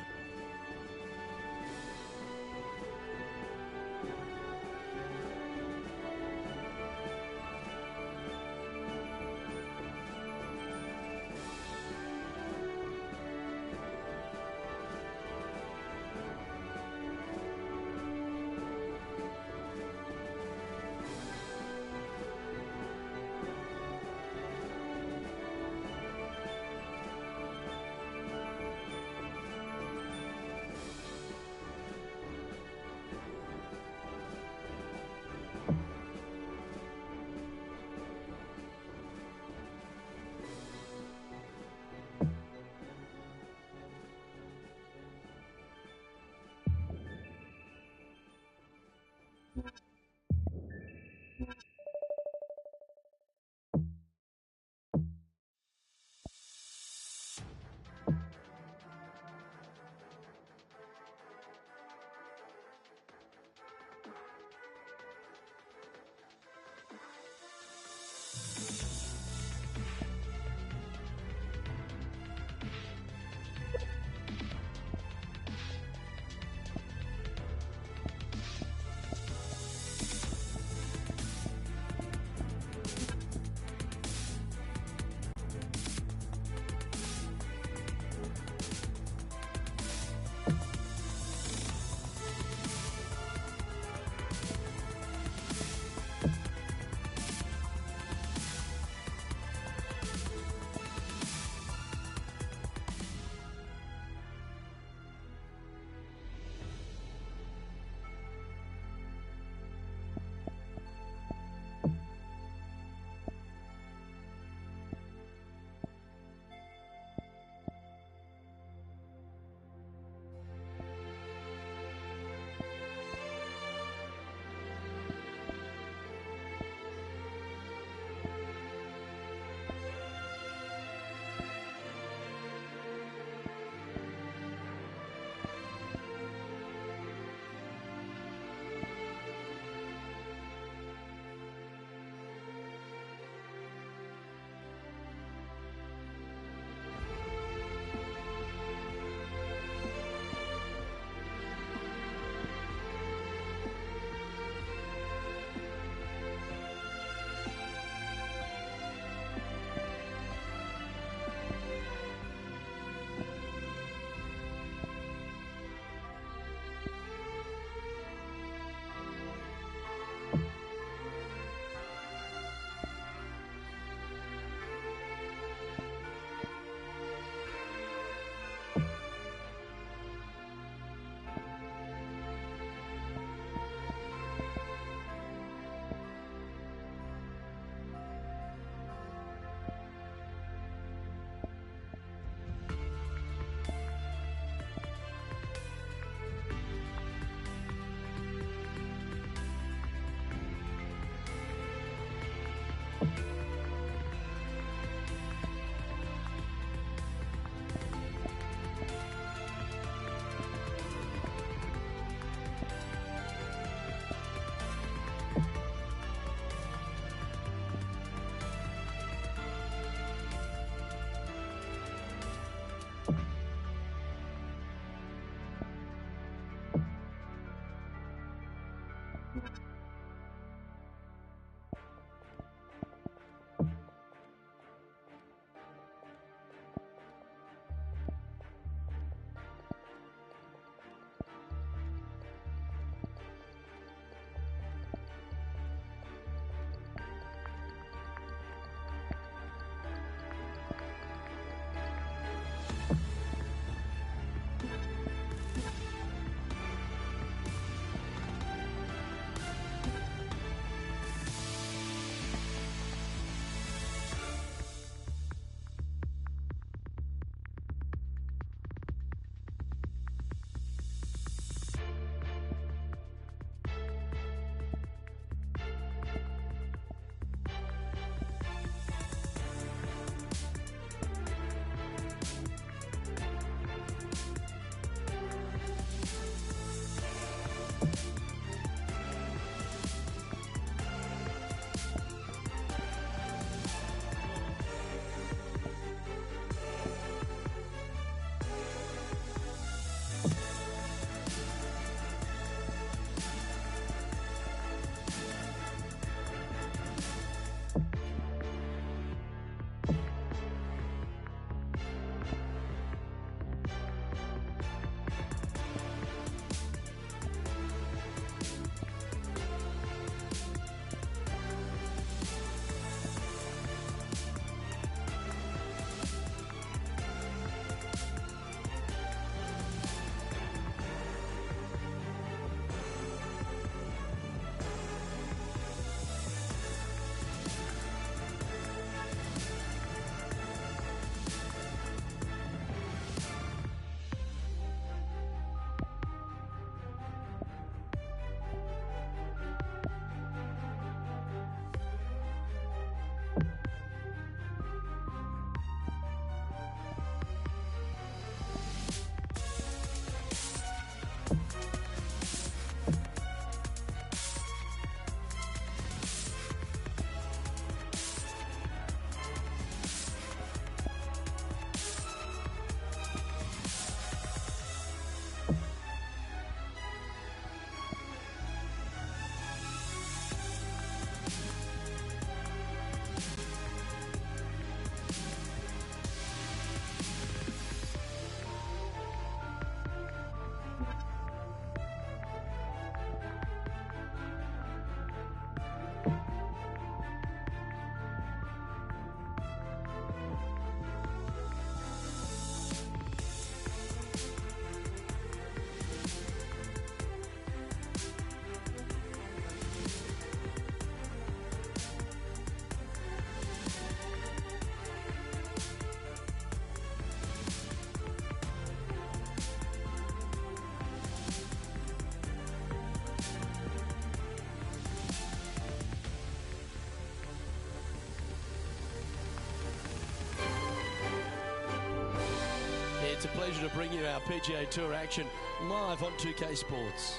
It's a pleasure to bring you our PGA Tour action live on 2K Sports.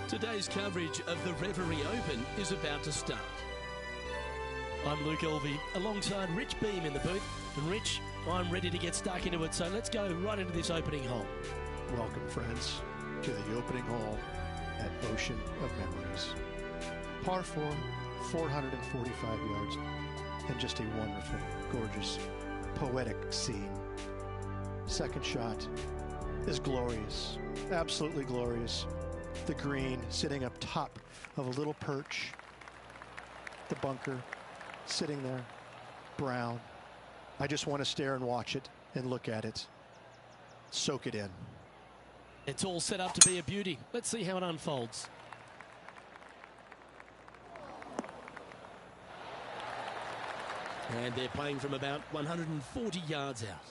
Today's coverage of the Riviera Open is about to start. I'm Luke Elvey alongside Rich Beam in the booth. And Rich, I'm ready to get stuck into it, so let's go right into this opening hole. Welcome, friends, to the opening hole at Ocean of Memories. Par 4, 445 yards, and just a wonderful, gorgeous, poetic scene. Second shot is glorious, absolutely glorious. The green sitting up top of a little perch. The bunker sitting there, brown. I just want to stare and watch it and look at it. Soak it in. It's all set up to be a beauty. Let's see how it unfolds. And they're playing from about 140 yards out.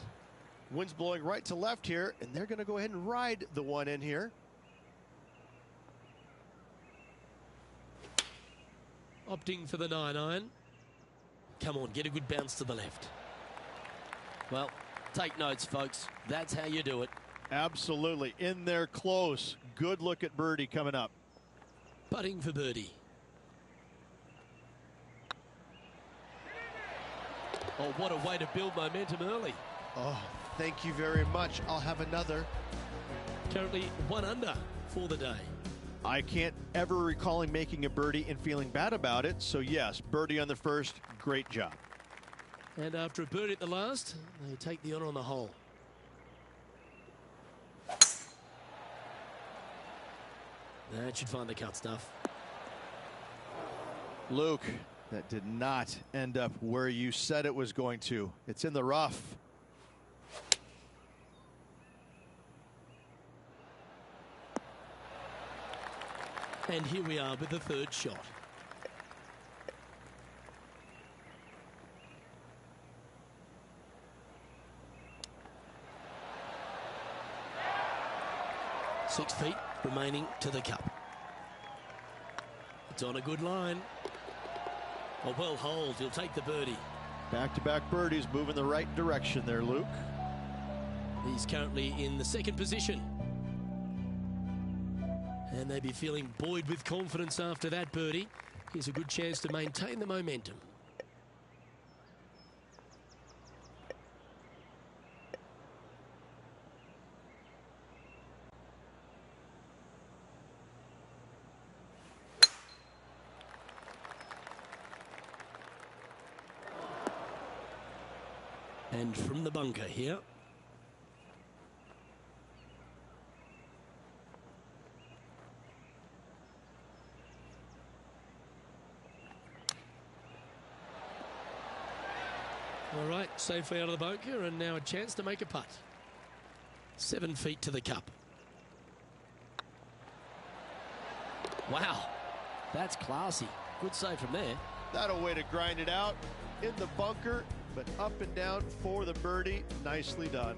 Wind's blowing right to left here, and they're going to go ahead and ride the one in here. Opting for the 9-iron. Come on, get a good bounce to the left. Well, take notes, folks. That's how you do it. Absolutely. In there close. Good look at birdie coming up. Putting for birdie. Oh, what a way to build momentum early. Oh, thank you very much. I'll have another. Currently 1 under for the day. I can't ever recall him making a birdie and feeling bad about it. So, yes, birdie on the first. Great job. And after a birdie at the last, they take the honor on the hole. That should find the cut stuff. Luke, that did not end up where you said it was going to. It's in the rough. And here we are with the third shot. Six feet remaining to the cup. It's on a good line. A well holed. He'll take the birdie. Back-to-back birdies moving the right direction there, Luke. He's currently in the second position. And they'd be feeling buoyed with confidence after that birdie. Here's a good chance to maintain the momentum. And from the bunker here. All right, safely out of the bunker, and now a chance to make a putt. 7 feet to the cup. Wow, that's classy. Good save from there. That a way to grind it out in the bunker, but up and down for the birdie. Nicely done.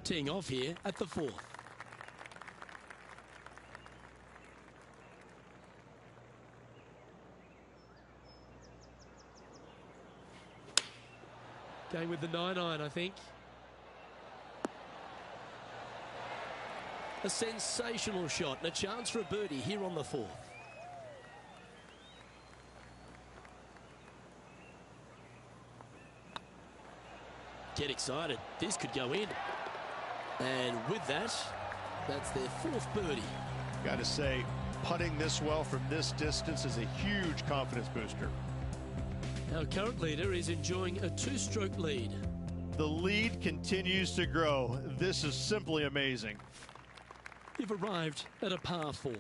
Teeing off here at the fourth. Going with the 9-iron, I think. A sensational shot and a chance for a birdie here on the fourth. Get excited. This could go in. And with that, that's their fourth birdie. Got to say, putting this well from this distance is a huge confidence booster. Our current leader is enjoying a 2-stroke lead. The lead continues to grow. This is simply amazing. You've arrived at a par 4.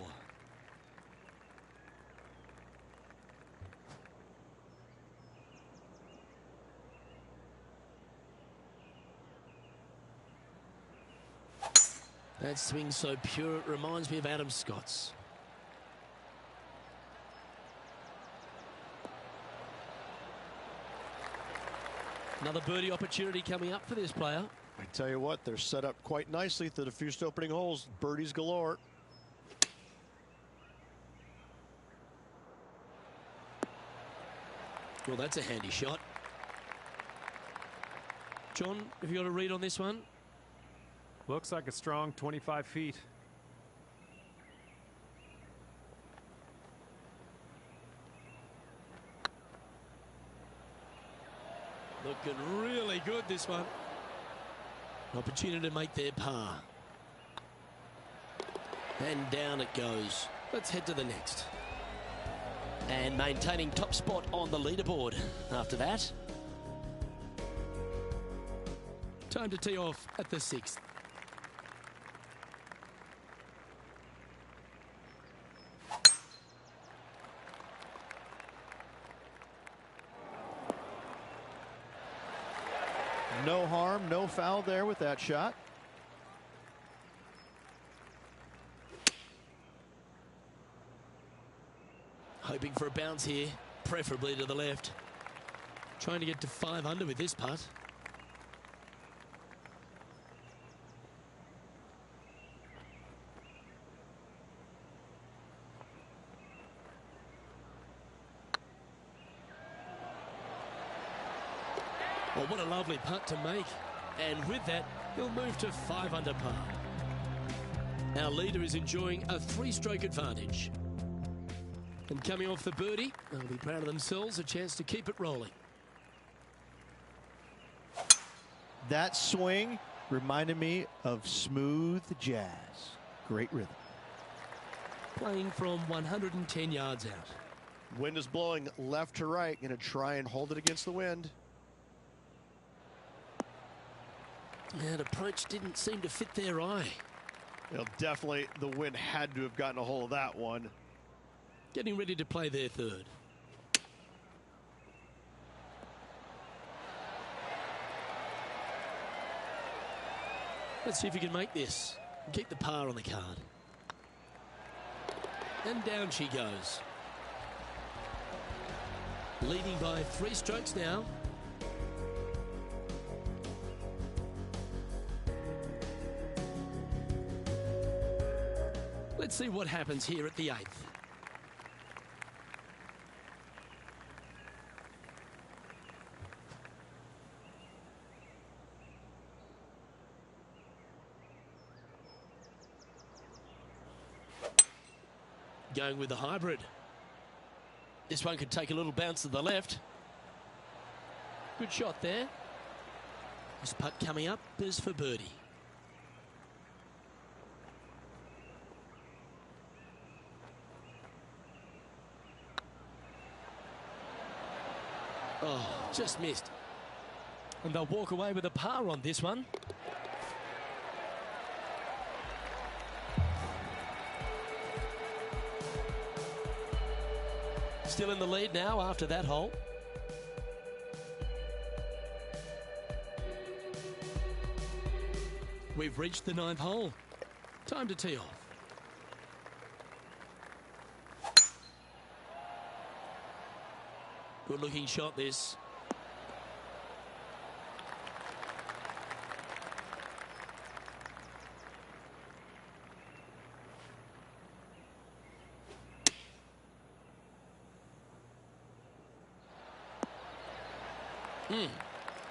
That swing so pure, it reminds me of Adam Scott's. Another birdie opportunity coming up for this player. I tell you what, they're set up quite nicely through the first opening holes. Birdies galore. Well, that's a handy shot. John, have you got a read on this one? Looks like a strong 25 feet. Looking really good, this one. Opportunity to make their par. And down it goes. Let's head to the next. And maintaining top spot on the leaderboard after that. Time to tee off at the 6th. No harm, no foul there with that shot. Hoping for a bounce here, preferably to the left. Trying to get to 5 under with this putt. Well, what a lovely putt to make. And with that, he'll move to 5 under par. Our leader is enjoying a 3-stroke advantage. And coming off the birdie, they'll be proud of themselves, a chance to keep it rolling. That swing reminded me of smooth jazz. Great rhythm. Playing from 110 yards out. Wind is blowing left to right. Going to try and hold it against the wind. That approach didn't seem to fit their eye. Well, definitely the wind had to have gotten a hold of that one. Getting ready to play their 3rd. Let's see if he can make this. Keep the par on the card. And down she goes. Leading by 3 strokes now. Let's see what happens here at the 8th. Going with the hybrid. This one could take a little bounce to the left. Good shot there. This putt coming up is for birdie. Oh, just missed. And they'll walk away with a par on this one. Still in the lead now after that hole. We've reached the 9th hole. Time to tee off. Good looking shot this.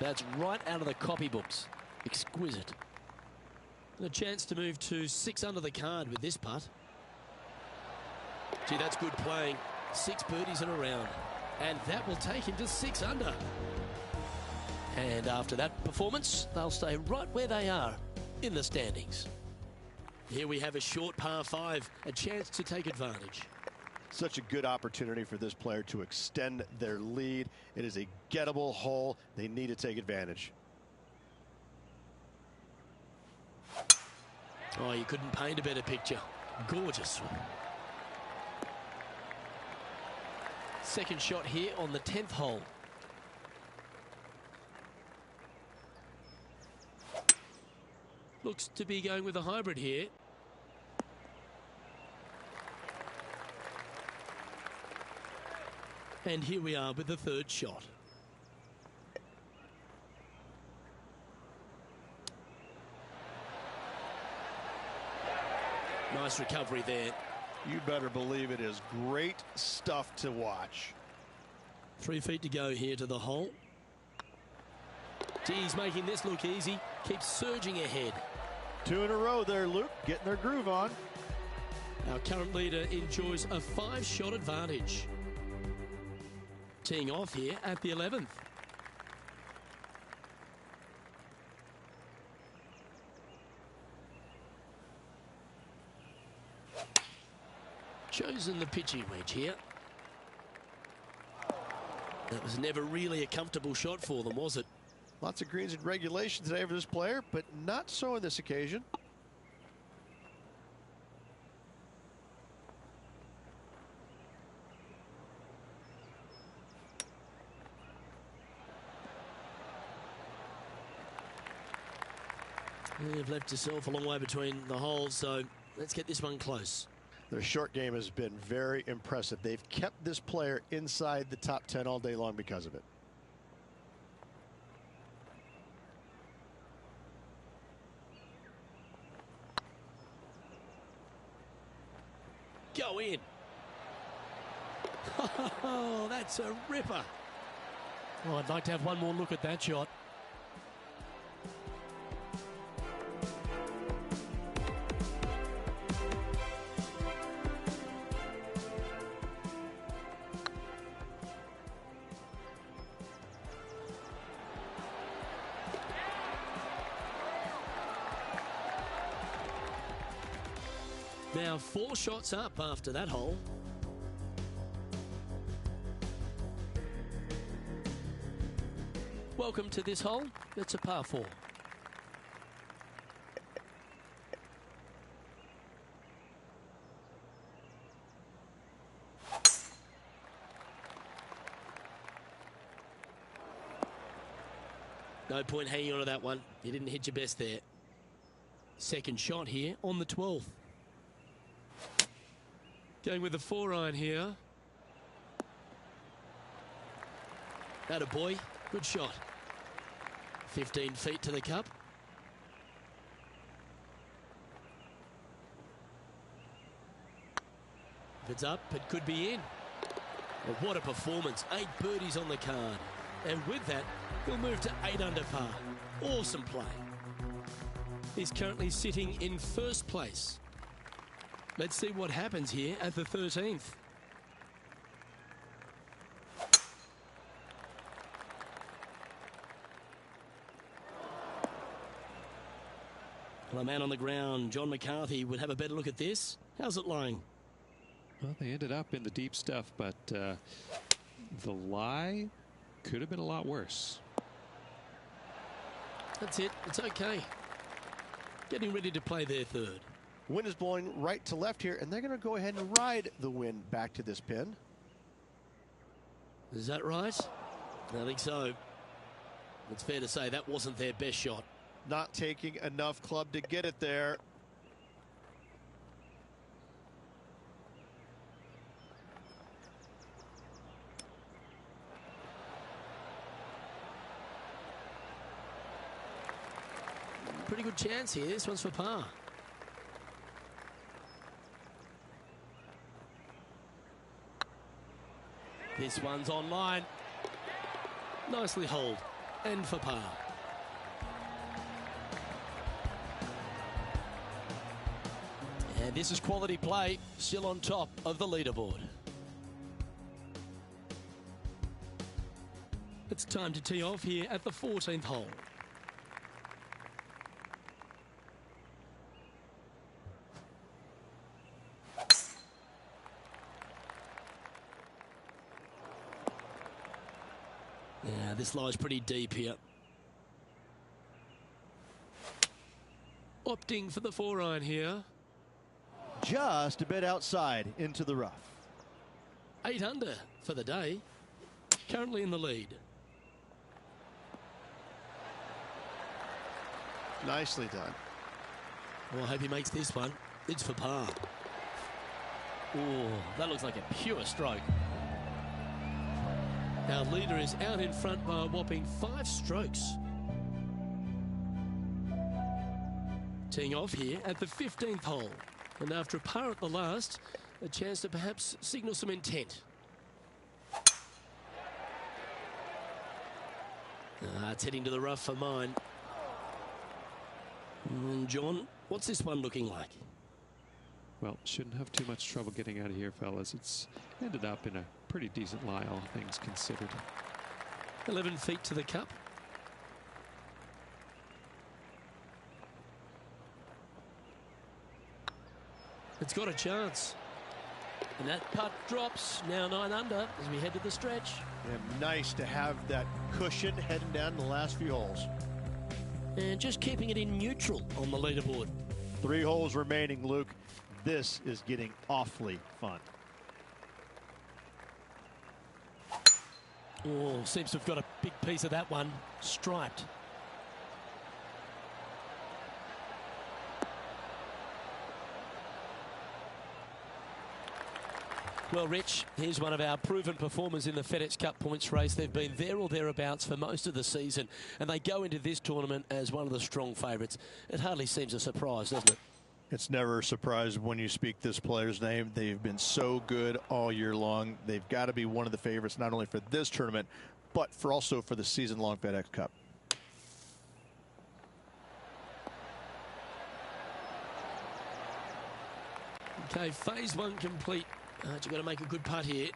That's right out of the copybooks. Exquisite. And a chance to move to 6 under the card with this putt. Gee, that's good playing. 6 birdies in a round. And that will take him to 6 under. And after that performance, they'll stay right where they are in the standings. Here we have a short par 5, a chance to take advantage. Such a good opportunity for this player to extend their lead. It is a gettable hole. They need to take advantage. Oh, you couldn't paint a better picture. Gorgeous. Second shot here on the 10th hole. Looks to be going with a hybrid here. And here we are with the 3rd shot. Nice recovery there. You better believe it is great stuff to watch. 3 feet to go here to the hole. Gee, he's making this look easy. Keeps surging ahead. 2 in a row there, Luke, getting their groove on. Our current leader enjoys a 5-shot advantage. Teeing off here at the 11th. Chosen the pitching wedge here. That was never really a comfortable shot for them, was it? Lots of greens in regulation today for this player, but not so on this occasion. You've left yourself a long way between the holes, so let's get this one close. Their short game has been very impressive. They've kept this player inside the top 10 all day long because of it. Go in. Oh, that's a ripper. Oh, I'd like to have one more look at that shot. Now 4 shots up after that hole. Welcome to this hole. It's a par 4. No point hanging on to that one. You didn't hit your best there. Second shot here on the 12th. Going with the 4-iron here. Atta boy, good shot. 15 feet to the cup. If it's up, it could be in. Well, what a performance. 8 birdies on the card. And with that, he'll move to 8 under par. Awesome play. He's currently sitting in first place. Let's see what happens here at the 13th. Well, a man on the ground, John McCarthy, would have a better look at this. How's it lying? Well, they ended up in the deep stuff, but the lie could have been a lot worse. That's it. It's okay. Getting ready to play their third. Wind is blowing right to left here, and they're going to go ahead and ride the wind back to this pin. Is that right? I think so. It's fair to say that wasn't their best shot. Not taking enough club to get it there. Pretty good chance here. This one's for par. This one's online. Nicely holed. And for par. And this is quality play. Still on top of the leaderboard. It's time to tee off here at the 14th hole. Yeah, this lies pretty deep here. Opting for the 4-iron here. Just a bit outside into the rough. 8 under for the day. Currently in the lead. Nicely done. Well, I hope he makes this one. It's for par. Oh, that looks like a pure stroke. Our leader is out in front by a whopping 5 strokes. Teeing off here at the 15th hole. And after a par at the last, a chance to perhaps signal some intent. It's heading to the rough for mine. And John, what's this one looking like? Well, shouldn't have too much trouble getting out of here, fellas. It's ended up in a pretty decent lie, all things considered. 11 feet to the cup. It's got a chance. And that putt drops. Now 9 under as we head to the stretch. And nice to have that cushion heading down the last few holes. And just keeping it in neutral on the leaderboard. 3 holes remaining, Luke. This is getting awfully fun. Oh, seems to have got a big piece of that one. Striped. Well, Rich, here's one of our proven performers in the FedEx Cup points race. They've been there or thereabouts for most of the season, and they go into this tournament as one of the strong favourites. It hardly seems a surprise, doesn't it? It's never a surprise when you speak this player's name. They've been so good all year long. They've got to be one of the favorites, not only for this tournament, but also for the season-long FedEx Cup. Okay, phase 1 complete. You've got to make a good putt here.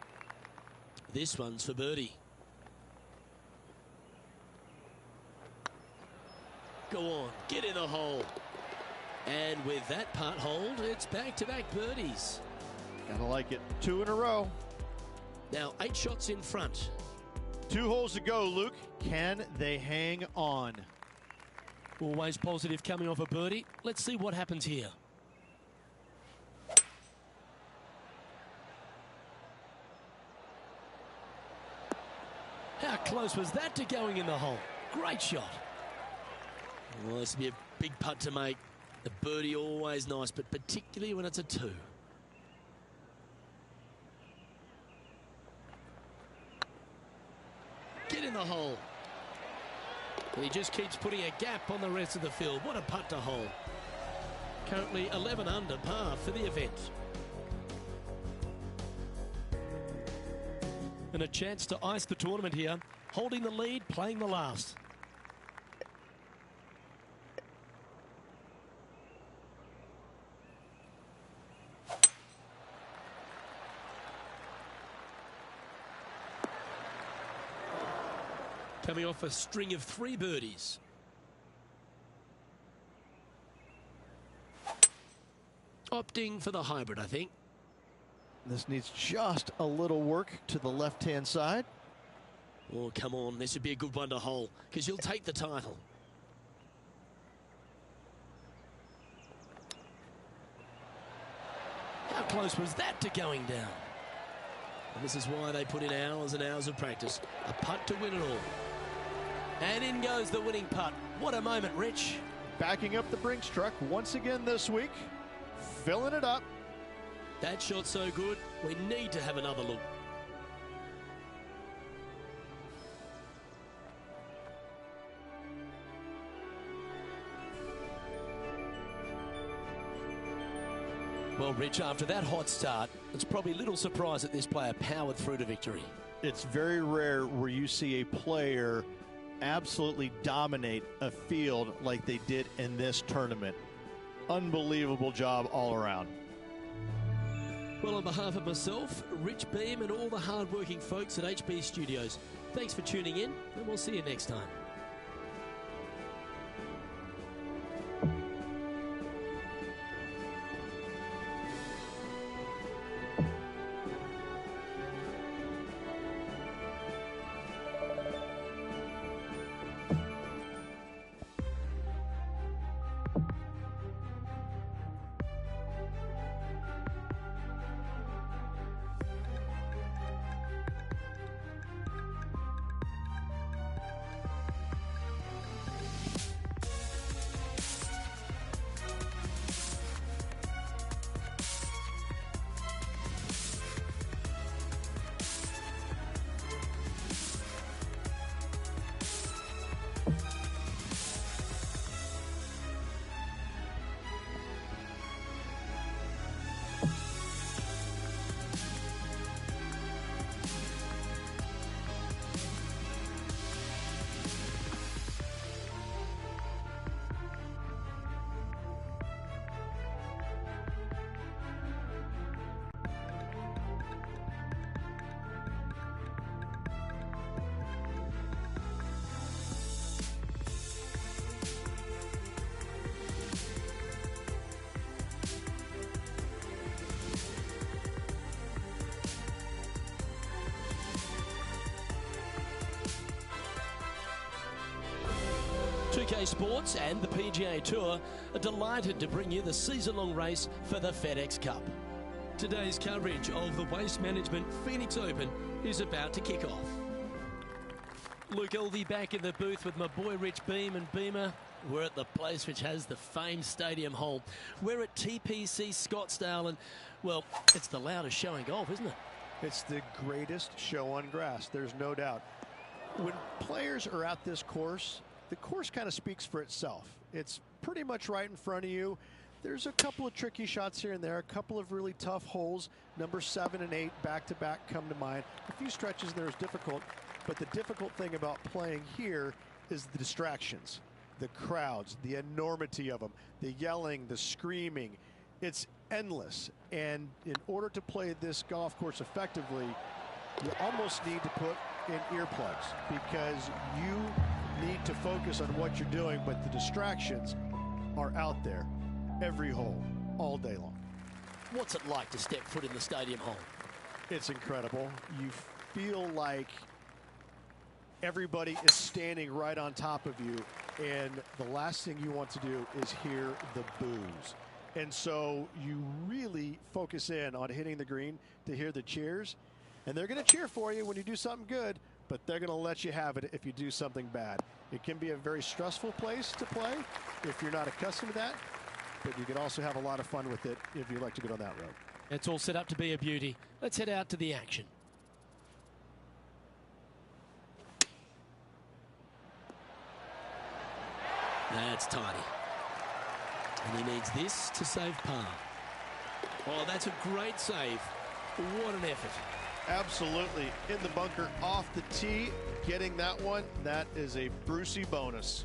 This one's for birdie. Go on, get in the hole. And with that putt hold, it's back-to-back birdies. Gotta like it. 2 in a row. Now 8 shots in front. 2 holes to go, Luke. Can they hang on? Always positive coming off a birdie. Let's see what happens here. How close was that to going in the hole? Great shot. Well, this will be a big putt to make. The birdie always nice, but particularly when it's a 2. Get in the hole. And he just keeps putting a gap on the rest of the field. What a putt to hole. Currently 11 under par for the event. And a chance to ice the tournament here. Holding the lead, playing the last. Coming off a string of 3 birdies. Opting for the hybrid, I think. This needs just a little work to the left-hand side. Oh, come on. This would be a good one to hole because you'll take the title. How close was that to going down? And this is why they put in hours and hours of practice. A putt to win it all. And in goes the winning putt. What a moment, Rich. Backing up the Brinks truck once again this week. Filling it up. That shot's so good, we need to have another look. Well, Rich, after that hot start, it's probably little surprise that this player powered through to victory. It's very rare where you see a player absolutely dominate a field like they did in this tournament. Unbelievable job all around. Well, on behalf of myself, Rich Beam, and all the hard-working folks at HB Studios, thanks for tuning in, and we'll see you next time. 2K Sports and the PGA Tour are delighted to bring you the season-long race for the FedEx Cup. Today's coverage of the Waste Management Phoenix Open is about to kick off. Luke Elvey back in the booth with my boy Rich Beam and Beamer. We're at the place which has the famed stadium hole. We're at TPC Scottsdale, and, well, it's the loudest show in golf, isn't it? It's the greatest show on grass, there's no doubt. When players are at this course, the course kind of speaks for itself. It's pretty much right in front of you. There's a couple of tricky shots here and there, a couple of really tough holes. Number 7 and 8 back-to-back come to mind. A few stretches there is difficult, but the difficult thing about playing here is the distractions, the crowds, the enormity of them, the yelling, the screaming. It's endless, and in order to play this golf course effectively, you almost need to put in earplugs because you need to focus on what you're doing, but the distractions are out there every hole, all day long. What's it like to step foot in the stadium hole? It's incredible. You feel like everybody is standing right on top of you, and the last thing you want to do is hear the boos. And so you really focus in on hitting the green to hear the cheers. And they're going to cheer for you when you do something good, but they're going to let you have it if you do something bad. It can be a very stressful place to play if you're not accustomed to that, but you can also have a lot of fun with it if you like to go down that road. It's all set up to be a beauty. Let's head out to the action. That's tidy. And he needs this to save par. Oh, that's a great save. What an effort. Absolutely. In the bunker, off the tee, getting that one, that is a Brucey bonus.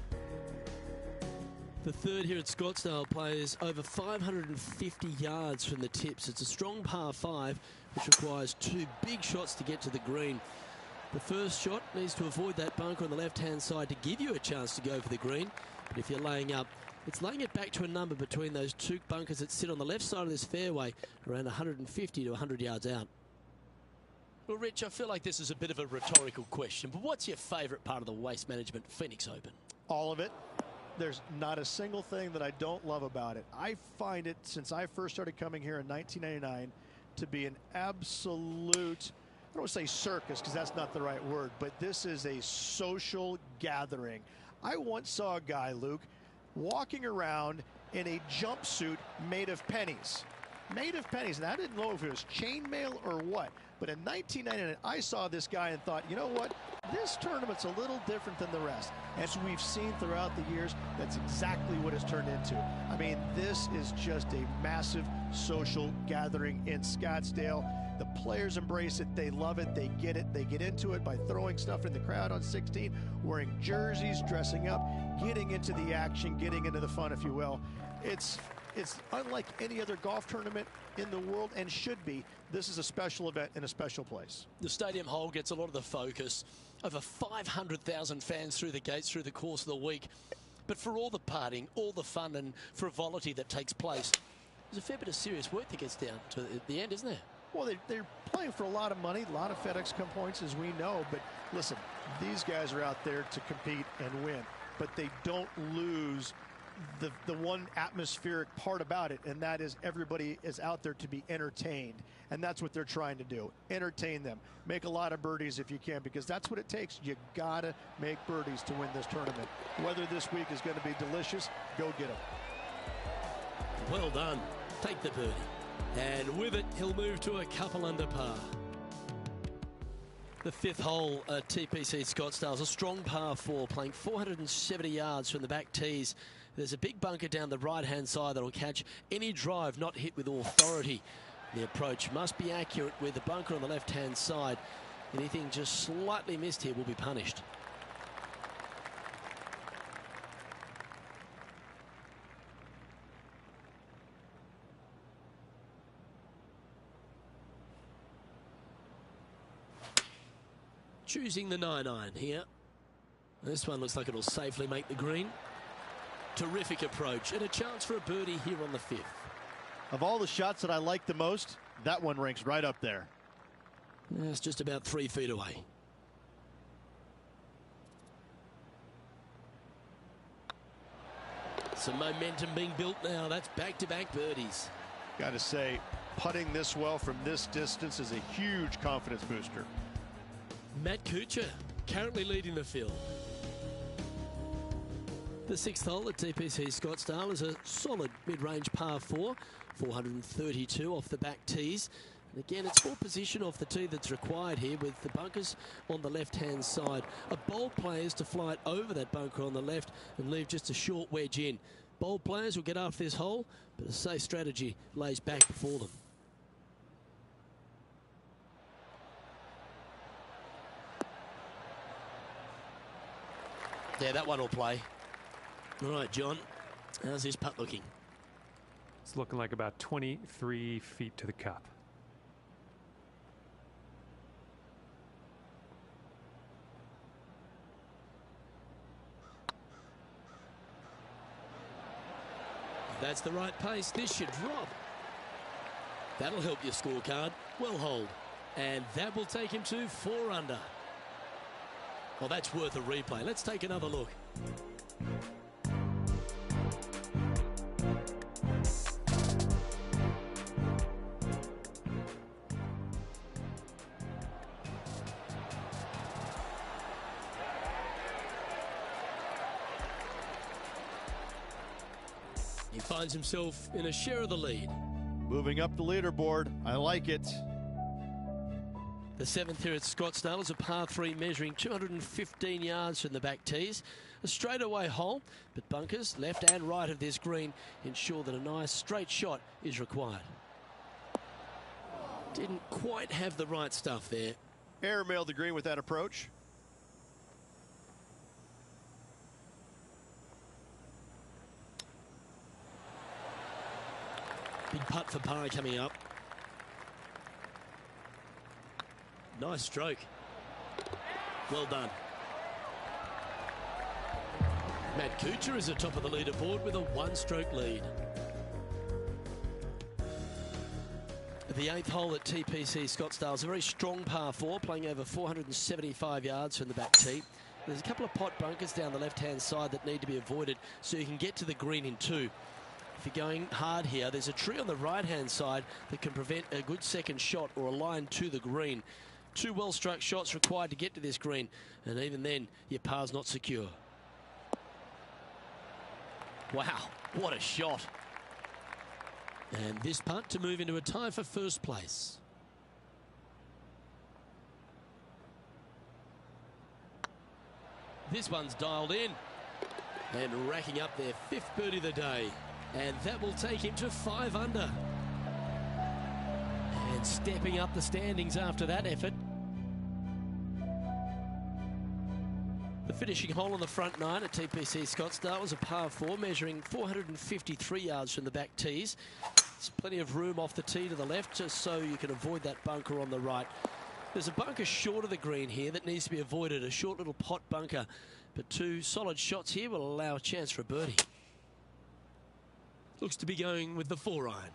The third here at Scottsdale plays over 550 yards from the tips. It's a strong par 5, which requires 2 big shots to get to the green. The first shot needs to avoid that bunker on the left-hand side to give you a chance to go for the green. But if you're laying up, it's laying it back to a number between those 2 bunkers that sit on the left side of this fairway, around 150 to 100 yards out. Well, Rich, I feel like this is a bit of a rhetorical question, but what's your favourite part of the Waste Management Phoenix Open? All of it. There's not a single thing that I don't love about it. I find it, since I first started coming here in 1999, to be an absolute, I don't want to say circus because that's not the right word, but this is a social gathering. I once saw a guy, Luke, walking around in a jumpsuit made of pennies. Made of pennies. And I didn't know if it was chainmail or what. But in 1999, I saw this guy and thought, you know what? This tournament's a little different than the rest. As we've seen throughout the years, that's exactly what it's turned into. I mean, this is just a massive social gathering in Scottsdale. The players embrace it. They love it. They get it. They get into it by throwing stuff in the crowd on 16, wearing jerseys, dressing up, getting into the action, getting into the fun, if you will. It's unlike any other golf tournament in the world, and should be. This is a special event in a special place. The stadium hole gets a lot of the focus. Over 500,000 fans through the gates through the course of the week. But for all the partying, all the fun and frivolity that takes place, there's a fair bit of serious work that gets down to the end, isn't there? Well, they're playing for a lot of money, a lot of FedEx Cup points, as we know. But listen, these guys are out there to compete and win. But they don't lose the one atmospheric part about it, and that is everybody is out there to be entertained. And that's what they're trying to do. Entertain them. Make a lot of birdies if you can, because that's what it takes. You got to make birdies to win this tournament. Whether this week is going to be delicious, go get them. Well done. Take the birdie. And with it, he'll move to a couple under par. The 5th hole at TPC Scottsdale is a strong par 4, playing 470 yards from the back tees. There's a big bunker down the right-hand side that will catch any drive not hit with authority. The approach must be accurate with the bunker on the left-hand side. Anything just slightly missed here will be punished. Choosing the 9-iron here. This one looks like it'll safely make the green. Terrific approach and a chance for a birdie here on the 5th. Of all the shots that I like the most, that one ranks right up there. It's just about 3 feet away. Some momentum being built now. That's back-to-back birdies. Got to say, putting this well from this distance is a huge confidence booster. Matt Kuchar currently leading the field. The 6th hole at TPC Scottsdale is a solid mid-range par 4, 432 off the back tees. And again, it's more position off the tee that's required here, with the bunkers on the left-hand side. A bold player is to fly it over that bunker on the left and leave just a short wedge in. Bold players will get after this hole, but a safe strategy lays back before them. Yeah, that one will play. All right, John, how's this putt looking? It's looking like about 23 feet to the cup. That's the right pace. This should drop. That'll help your scorecard. Well hold. And that will take him to 4 under. Well, that's worth a replay. Let's take another look. He finds himself in a share of the lead. Moving up the leaderboard. I like it. The 7th here at Scottsdale is a par 3 measuring 215 yards from the back tees. A straightaway hole, but bunkers left and right of this green ensure that a nice straight shot is required. Didn't quite have the right stuff there. Airmailed the green with that approach. Big putt for par coming up. Nice stroke. Well done. Matt Kuchar is atop of the leaderboard with a 1-stroke lead. The 8th hole at TPC Scottsdale is a very strong par 4, playing over 475 yards from the back tee. There's a couple of pot bunkers down the left-hand side that need to be avoided so you can get to the green in 2. If you're going hard here, there's a tree on the right-hand side that can prevent a good second shot or a line to the green. 2 well-struck shots required to get to this green, and even then, your par's not secure. Wow, what a shot. And this putt to move into a tie for first place. This one's dialed in. And racking up their 5th birdie of the day. And that will take him to 5 under. And stepping up the standings after that effort. The finishing hole on the front 9 at TPC Scottsdale was a par 4 measuring 453 yards from the back tees. There's plenty of room off the tee to the left just so you can avoid that bunker on the right. There's a bunker short of the green here that needs to be avoided, a short little pot bunker. But 2 solid shots here will allow a chance for a birdie. Looks to be going with the 4-iron.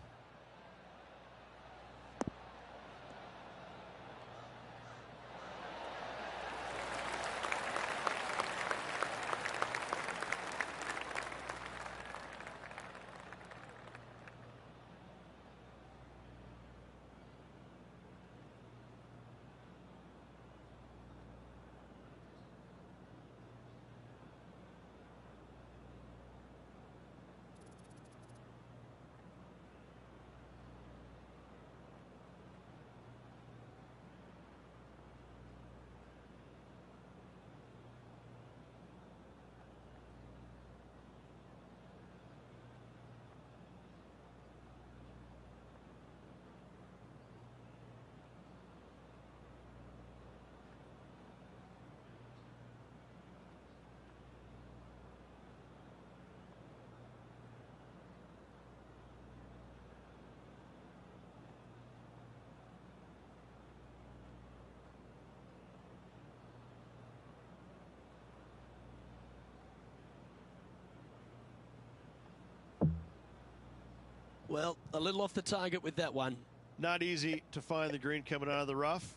Well, a little off the target with that one. Not easy to find the green coming out of the rough.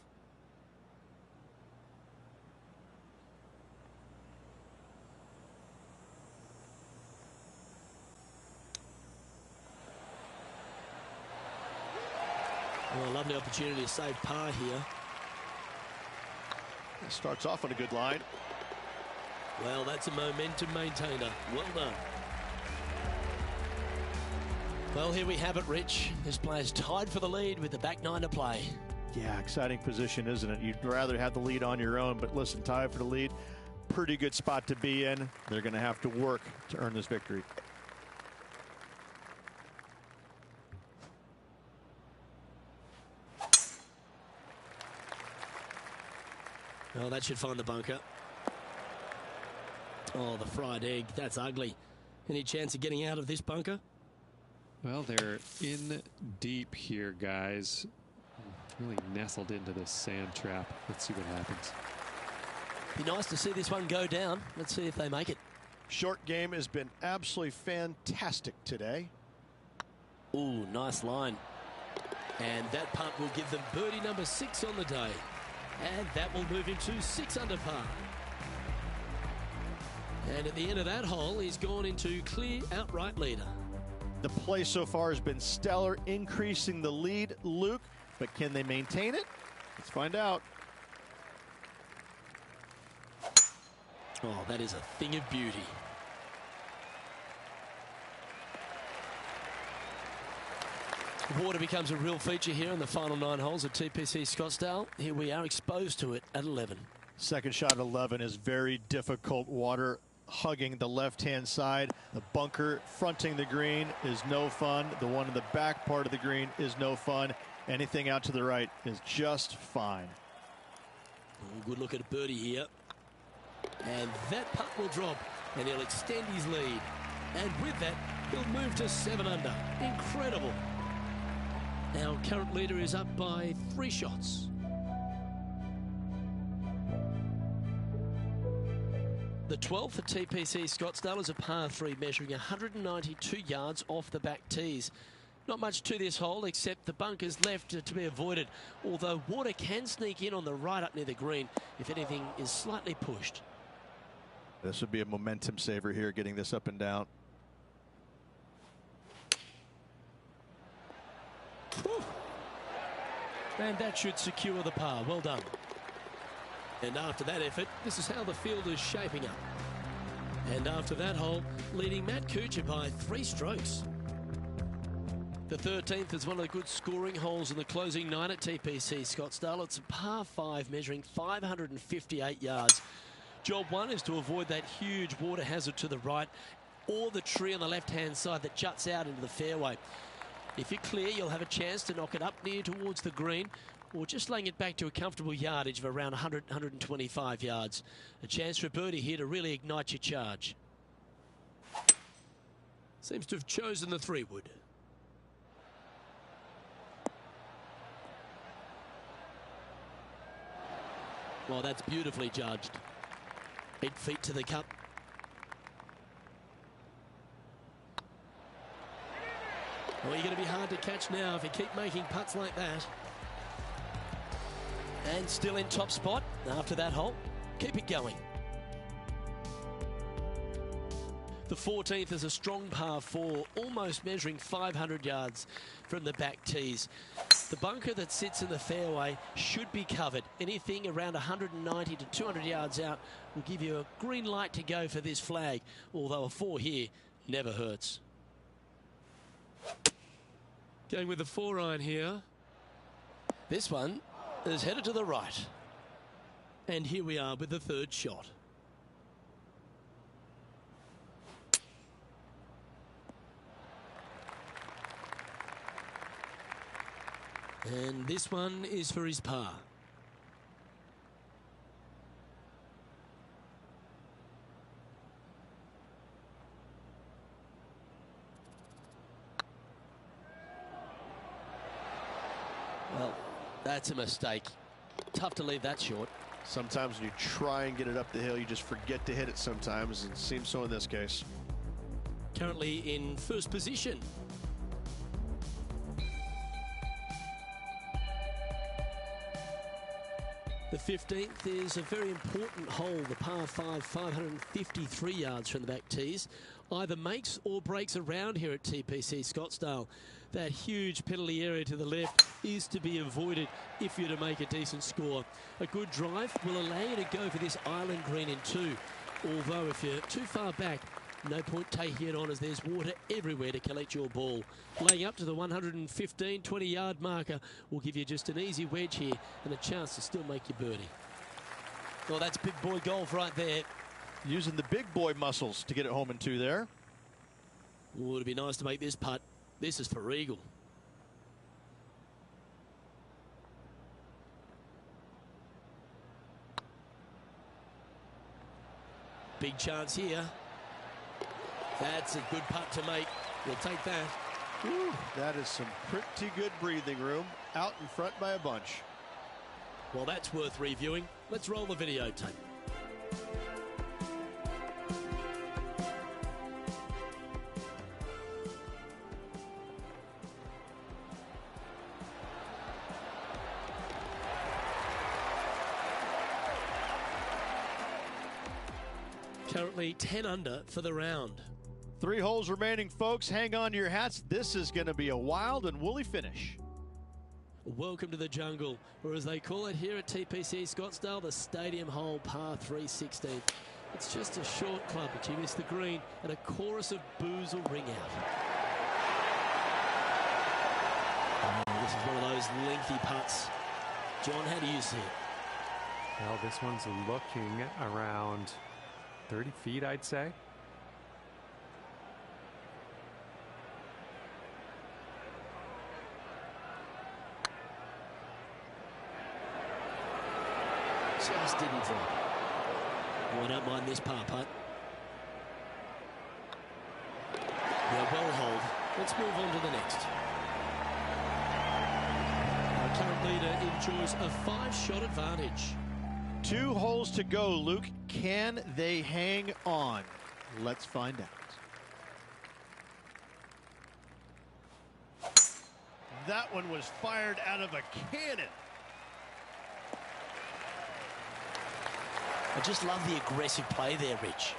lovely opportunity to save par here. Starts off on a good line. Well, that's a momentum maintainer. Well done. Well, here we have it, Rich. This player's tied for the lead with the back nine to play. Yeah, exciting position, isn't it? You'd rather have the lead on your own, but listen, tied for the lead. Pretty good spot to be in. They're going to have to work to earn this victory. Oh, that should find the bunker. Oh, the fried egg. That's ugly. Any chance of getting out of this bunker? Well, they're in deep here, guys. Really nestled into this sand trap. Let's see what happens. Be nice to see this one go down. Let's see if they make it. Short game has been absolutely fantastic today. Ooh, nice line. And that putt will give them birdie number 6 on the day. And that will move him to 6 under par. And at the end of that hole, he's gone into clear outright leader. The play so far has been stellar, increasing the lead, Luke. But can they maintain it? Let's find out. Oh, that is a thing of beauty. Water becomes a real feature here in the final 9 holes at TPC Scottsdale. Here we are exposed to it at 11. Second shot at 11 is very difficult. Water hugging the left-hand side. The bunker fronting the green is no fun. The one in the back part of the green is no fun. Anything out to the right is just fine. Oh, good look at a birdie here. And that putt will drop, and he'll extend his lead. And with that, he'll move to 7 under. Incredible. Our current leader is up by 3 shots. The 12th at TPC Scottsdale is a par 3 measuring 192 yards off the back tees. Not much to this hole except the bunkers left to be avoided, although water can sneak in on the right up near the green if anything is slightly pushed. This would be a momentum saver here, getting this up and down. Whew. And that should secure the par. Well done. And after that effort, this is how the field is shaping up. And after that hole, leading Matt Kuchar by 3 strokes. The 13th is one of the good scoring holes in the closing 9 at TPC Scottsdale. It's a par 5 measuring 558 yards. Job 1 is to avoid that huge water hazard to the right or the tree on the left-hand side that juts out into the fairway. If you're clear, you'll have a chance to knock it up near towards the green or just laying it back to a comfortable yardage of around 100, 125 yards. A chance for a birdie here to really ignite your charge. Seems to have chosen the 3-wood. Well, that's beautifully judged. 8 feet to the cup. Well, you're going to be hard to catch now if you keep making putts like that. And still in top spot after that hole. Keep it going. The 14th is a strong par 4, almost measuring 500 yards from the back tees. The bunker that sits in the fairway should be covered. Anything around 190 to 200 yards out will give you a green light to go for this flag, although a 4 here never hurts. Going with the 4-iron here. This one is headed to the right. And here we are with the 3rd shot. And this one is for his par. Well, that's a mistake. Tough to leave that short. Sometimes when you try and get it up the hill, you just forget to hit it sometimes, and it seems so in this case. Currently in first position. The 15th is a very important hole, the par 5, 553 yards from the back tees. either makes or breaks around here at TPC Scottsdale. That huge penalty area to the left is to be avoided if you're to make a decent score. A good drive will allow you to go for this island green in 2. Although if you're too far back, no point taking it on as there's water everywhere to collect your ball. Laying up to the 115, 20-yard marker will give you just an easy wedge here and a chance to still make your birdie. Well, that's big boy golf right there. Using the big boy muscles to get it home in 2 there. Oh, it'd be nice to make this putt. This is for eagle. Big chance here. That's a good putt to make. We'll take that. Whew, that is some pretty good breathing room. Out in front by a bunch. Well, that's worth reviewing. Let's roll the videotape. Currently 10 under for the round. 3 holes remaining, folks. Hang on to your hats. This is going to be a wild and woolly finish. Welcome to the jungle, or as they call it here at TPC Scottsdale, the Stadium Hole Par 316. It's just a short club, but you miss the green, and a chorus of boos will ring out. Oh, this is one of those lengthy putts. John, how do you see it? Well, this one's looking around 30 feet, I'd say. Just didn't drop. Oh, I don't mind this par putt. Yeah, well hold. Let's move on to the next. Our current leader enjoys a 5-shot advantage. 2 holes to go, Luke. Can they hang on? Let's find out. That one was fired out of a cannon. I just love the aggressive play there, Rich.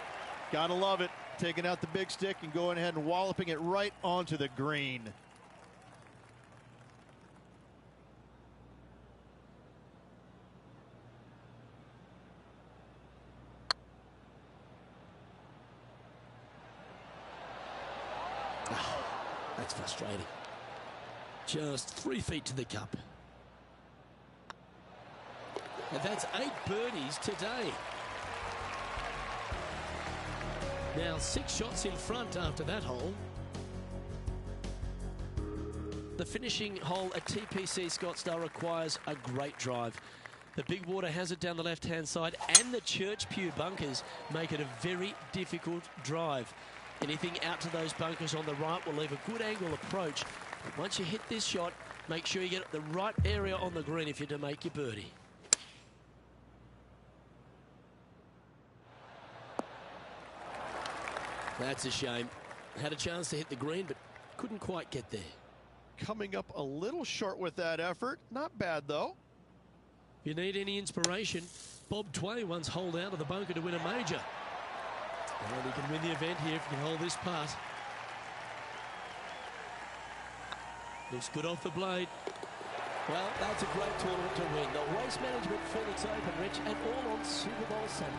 Gotta love it. Taking out the big stick and going ahead and walloping it right onto the green. Oh, that's frustrating. Just 3 feet to the cup. And that's 8 birdies today. Now 6 shots in front after that hole. The finishing hole at TPC Scottsdale requires a great drive. The big water hazard down the left-hand side and the Church Pew bunkers make it a very difficult drive. Anything out to those bunkers on the right will leave a good angle approach. But once you hit this shot, make sure you get the right area on the green if you're to make your birdie. That's a shame. Had a chance to hit the green, but couldn't quite get there. Coming up a little short with that effort. Not bad, though. If you need any inspiration, Bob Tway once holed out of the bunker to win a major. And he can win the event here if he can hold this putt. Looks good off the blade. Well, that's a great tournament to win. The Waste Management Phoenix Open, Rich, and all on Super Bowl Sunday.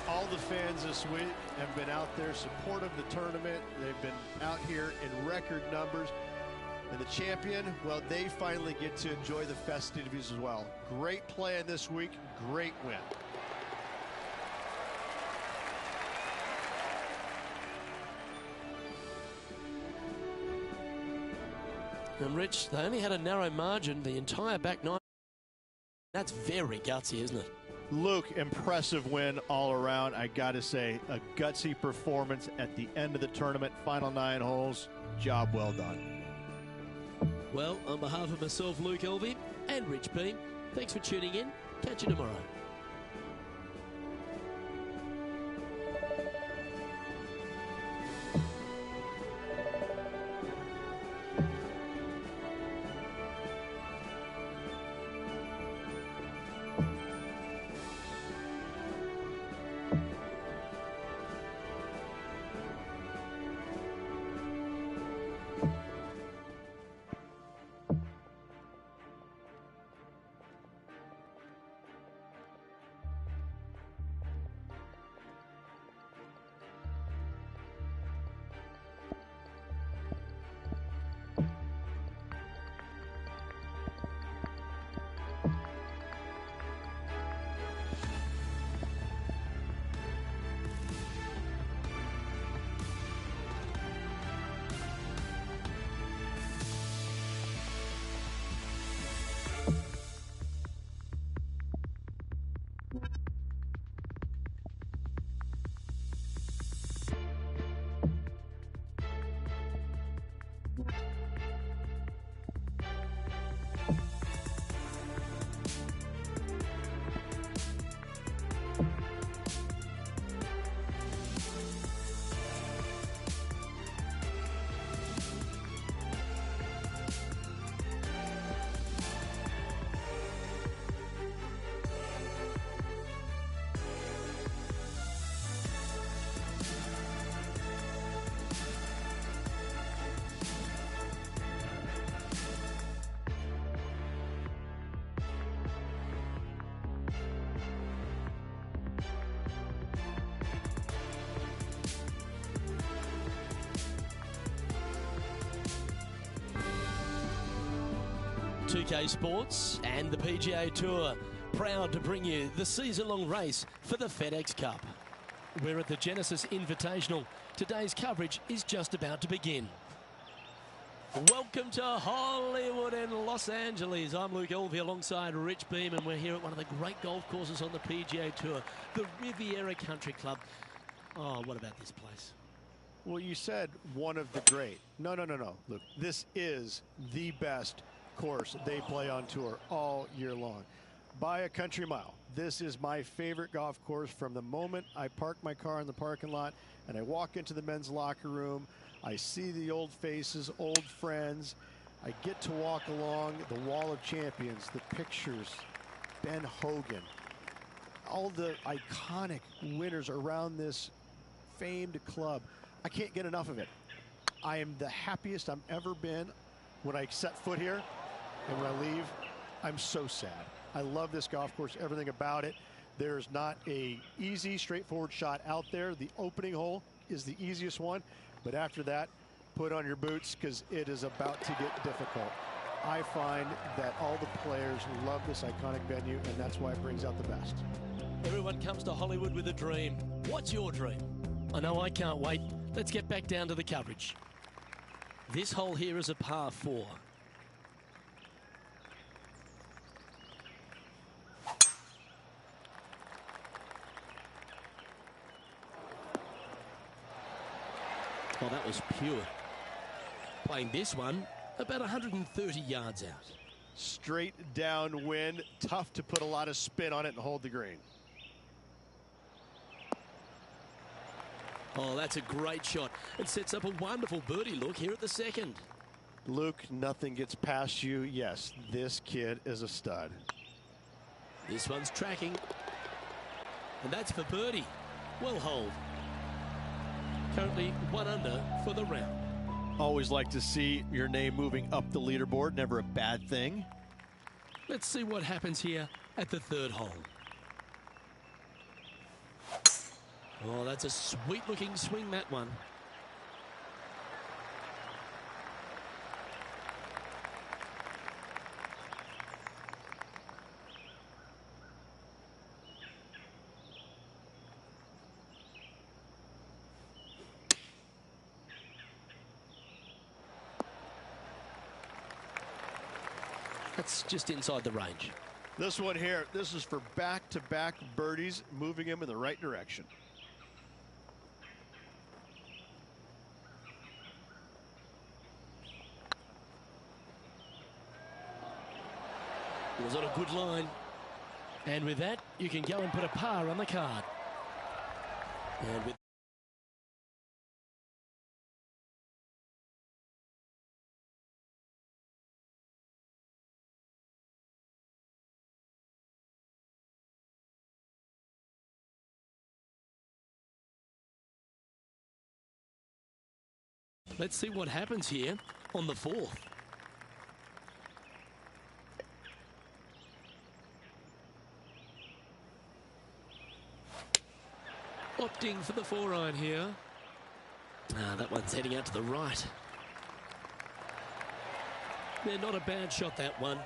All the fans this week have been out there supportive of the tournament. They've been out here in record numbers. And the champion, well, they finally get to enjoy the festivities as well. Great play in this week, great win. And Rich, they only had a narrow margin the entire back nine. That's very gutsy, isn't it? Luke, impressive win all around. I got to say, a gutsy performance at the end of the tournament. Final 9 holes. Job well done. Well, on behalf of myself, Luke Elvey, and Rich Beam, thanks for tuning in. Catch you tomorrow. 2K Sports and the PGA Tour proud to bring you the season-long race for the FedEx Cup. We're at the Genesis Invitational. Today's coverage is just about to begin. Welcome to Hollywood and Los Angeles. I'm Luke Elvey alongside Rich Beam, and we're here at one of the great golf courses on the PGA Tour, the Riviera Country Club. Oh, what about this place? Well, you said one of the great. No. Look, this is the best course they play on tour all year long. By a country mile. This is my favorite golf course from the moment I park my car in the parking lot and I walk into the men's locker room. I see the old faces, old friends. I get to walk along the wall of champions, the pictures, Ben Hogan, all the iconic winners around this famed club. I can't get enough of it. I am the happiest I've ever been when I set foot here, and when I leave, I'm so sad. I love this golf course, everything about it. There's not a easy, straightforward shot out there. The opening hole is the easiest one, but after that, put on your boots because it is about to get difficult. I find that all the players love this iconic venue, and that's why it brings out the best. Everyone comes to Hollywood with a dream. What's your dream? I know I can't wait. Let's get back down to the coverage. This hole here is a par 4. Oh, that was pure. Playing this one about 130 yards out. Straight downwind, tough to put a lot of spin on it and hold the green. Oh, that's a great shot. It sets up a wonderful birdie look here at the second. Luke, nothing gets past you. Yes, this kid is a stud. This one's tracking. And that's for birdie. Well holed. Currently 1 under for the round. Always like to see your name moving up the leaderboard. Never a bad thing. Let's see what happens here at the third hole. Oh, that's a sweet-looking swing, that one. That's just inside the range. This one here, this is for back-to-back birdies, moving him in the right direction. It was on a good line. And with that, you can go and put a par on the card. And with let's see what happens here on the fourth. Opting for the 4-iron here. That one's heading out to the right. Yeah, not a bad shot, that one.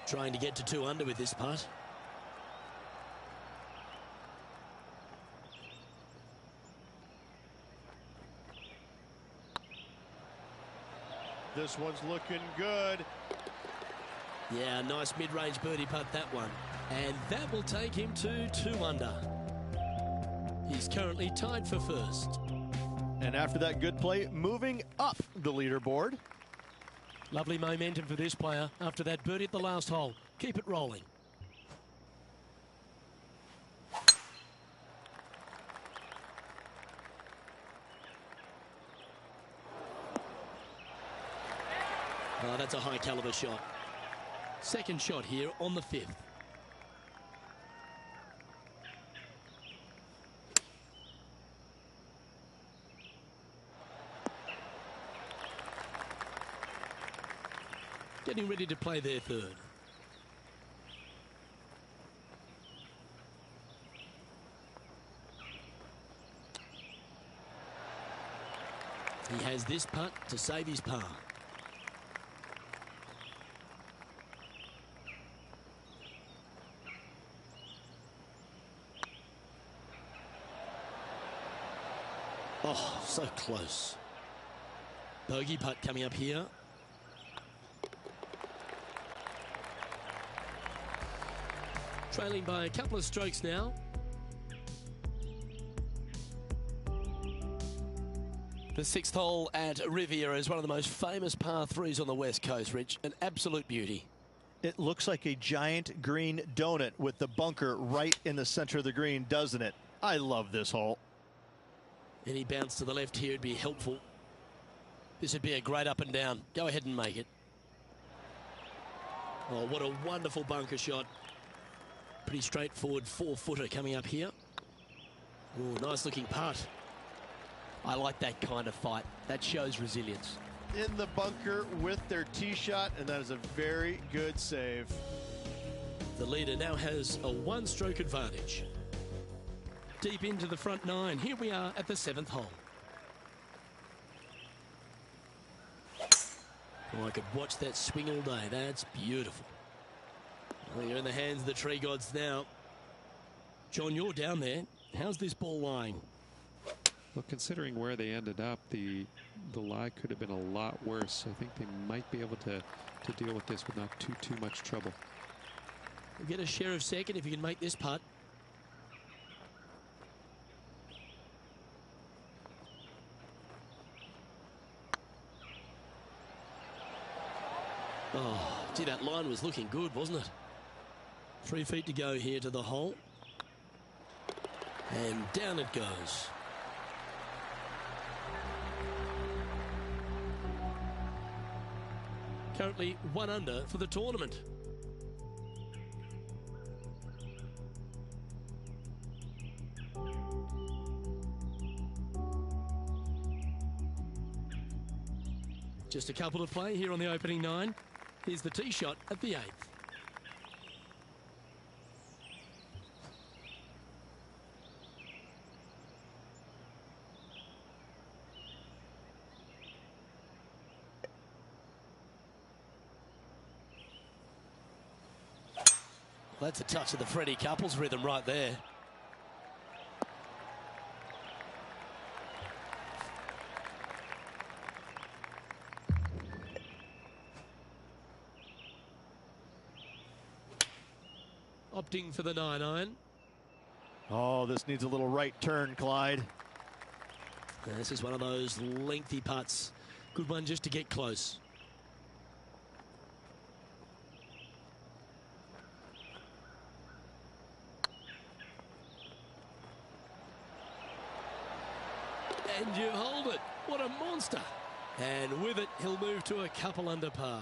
Trying to get to 2 under with this putt. This one's looking good. Yeah, nice mid-range birdie putt, that one. And that will take him to 2 under. He's currently tied for first. And after that good play, moving up the leaderboard. Lovely momentum for this player after that birdie at the last hole. Keep it rolling. Oh, that's a high caliber shot. Second shot here on the 5th. Getting ready to play their third. He has this putt to save his par. Oh, so close. Bogey putt coming up here. Trailing by a couple of strokes now. The 6th hole at Riviera is one of the most famous par 3s on the West Coast, Rich. An absolute beauty. It looks like a giant green donut with the bunker right in the center of the green, doesn't it? I love this hole. Any bounce to the left here would be helpful. This would be a great up and down. Go ahead and make it. Oh, what a wonderful bunker shot. Pretty straightforward 4-footer coming up here. Oh, nice looking putt. I like that kind of fight. That shows resilience. In the bunker with their tee shot, and that is a very good save. The leader now has a 1-stroke advantage. Deep into the front 9. Here we are at the 7th hole. Oh, I could watch that swing all day. That's beautiful. Well, you're in the hands of the tree gods now. John, you're down there. How's this ball lying? Well, considering where they ended up, the lie could have been a lot worse. I think they might be able to deal with this with not too much trouble. You'll get a share of second if you can make this putt. Oh, gee, that line was looking good, wasn't it? 3 feet to go here to the hole. And down it goes. Currently 1 under for the tournament. Just a couple to play here on the opening 9. Here's the tee shot at the 8th. That's a touch of the Freddie Couples rhythm right there. Opting for the 9-iron. Oh, this needs a little right turn, Clyde. And this is one of those lengthy putts. Good one just to get close. And you hold it. What a monster. And with it, he'll move to a couple under par.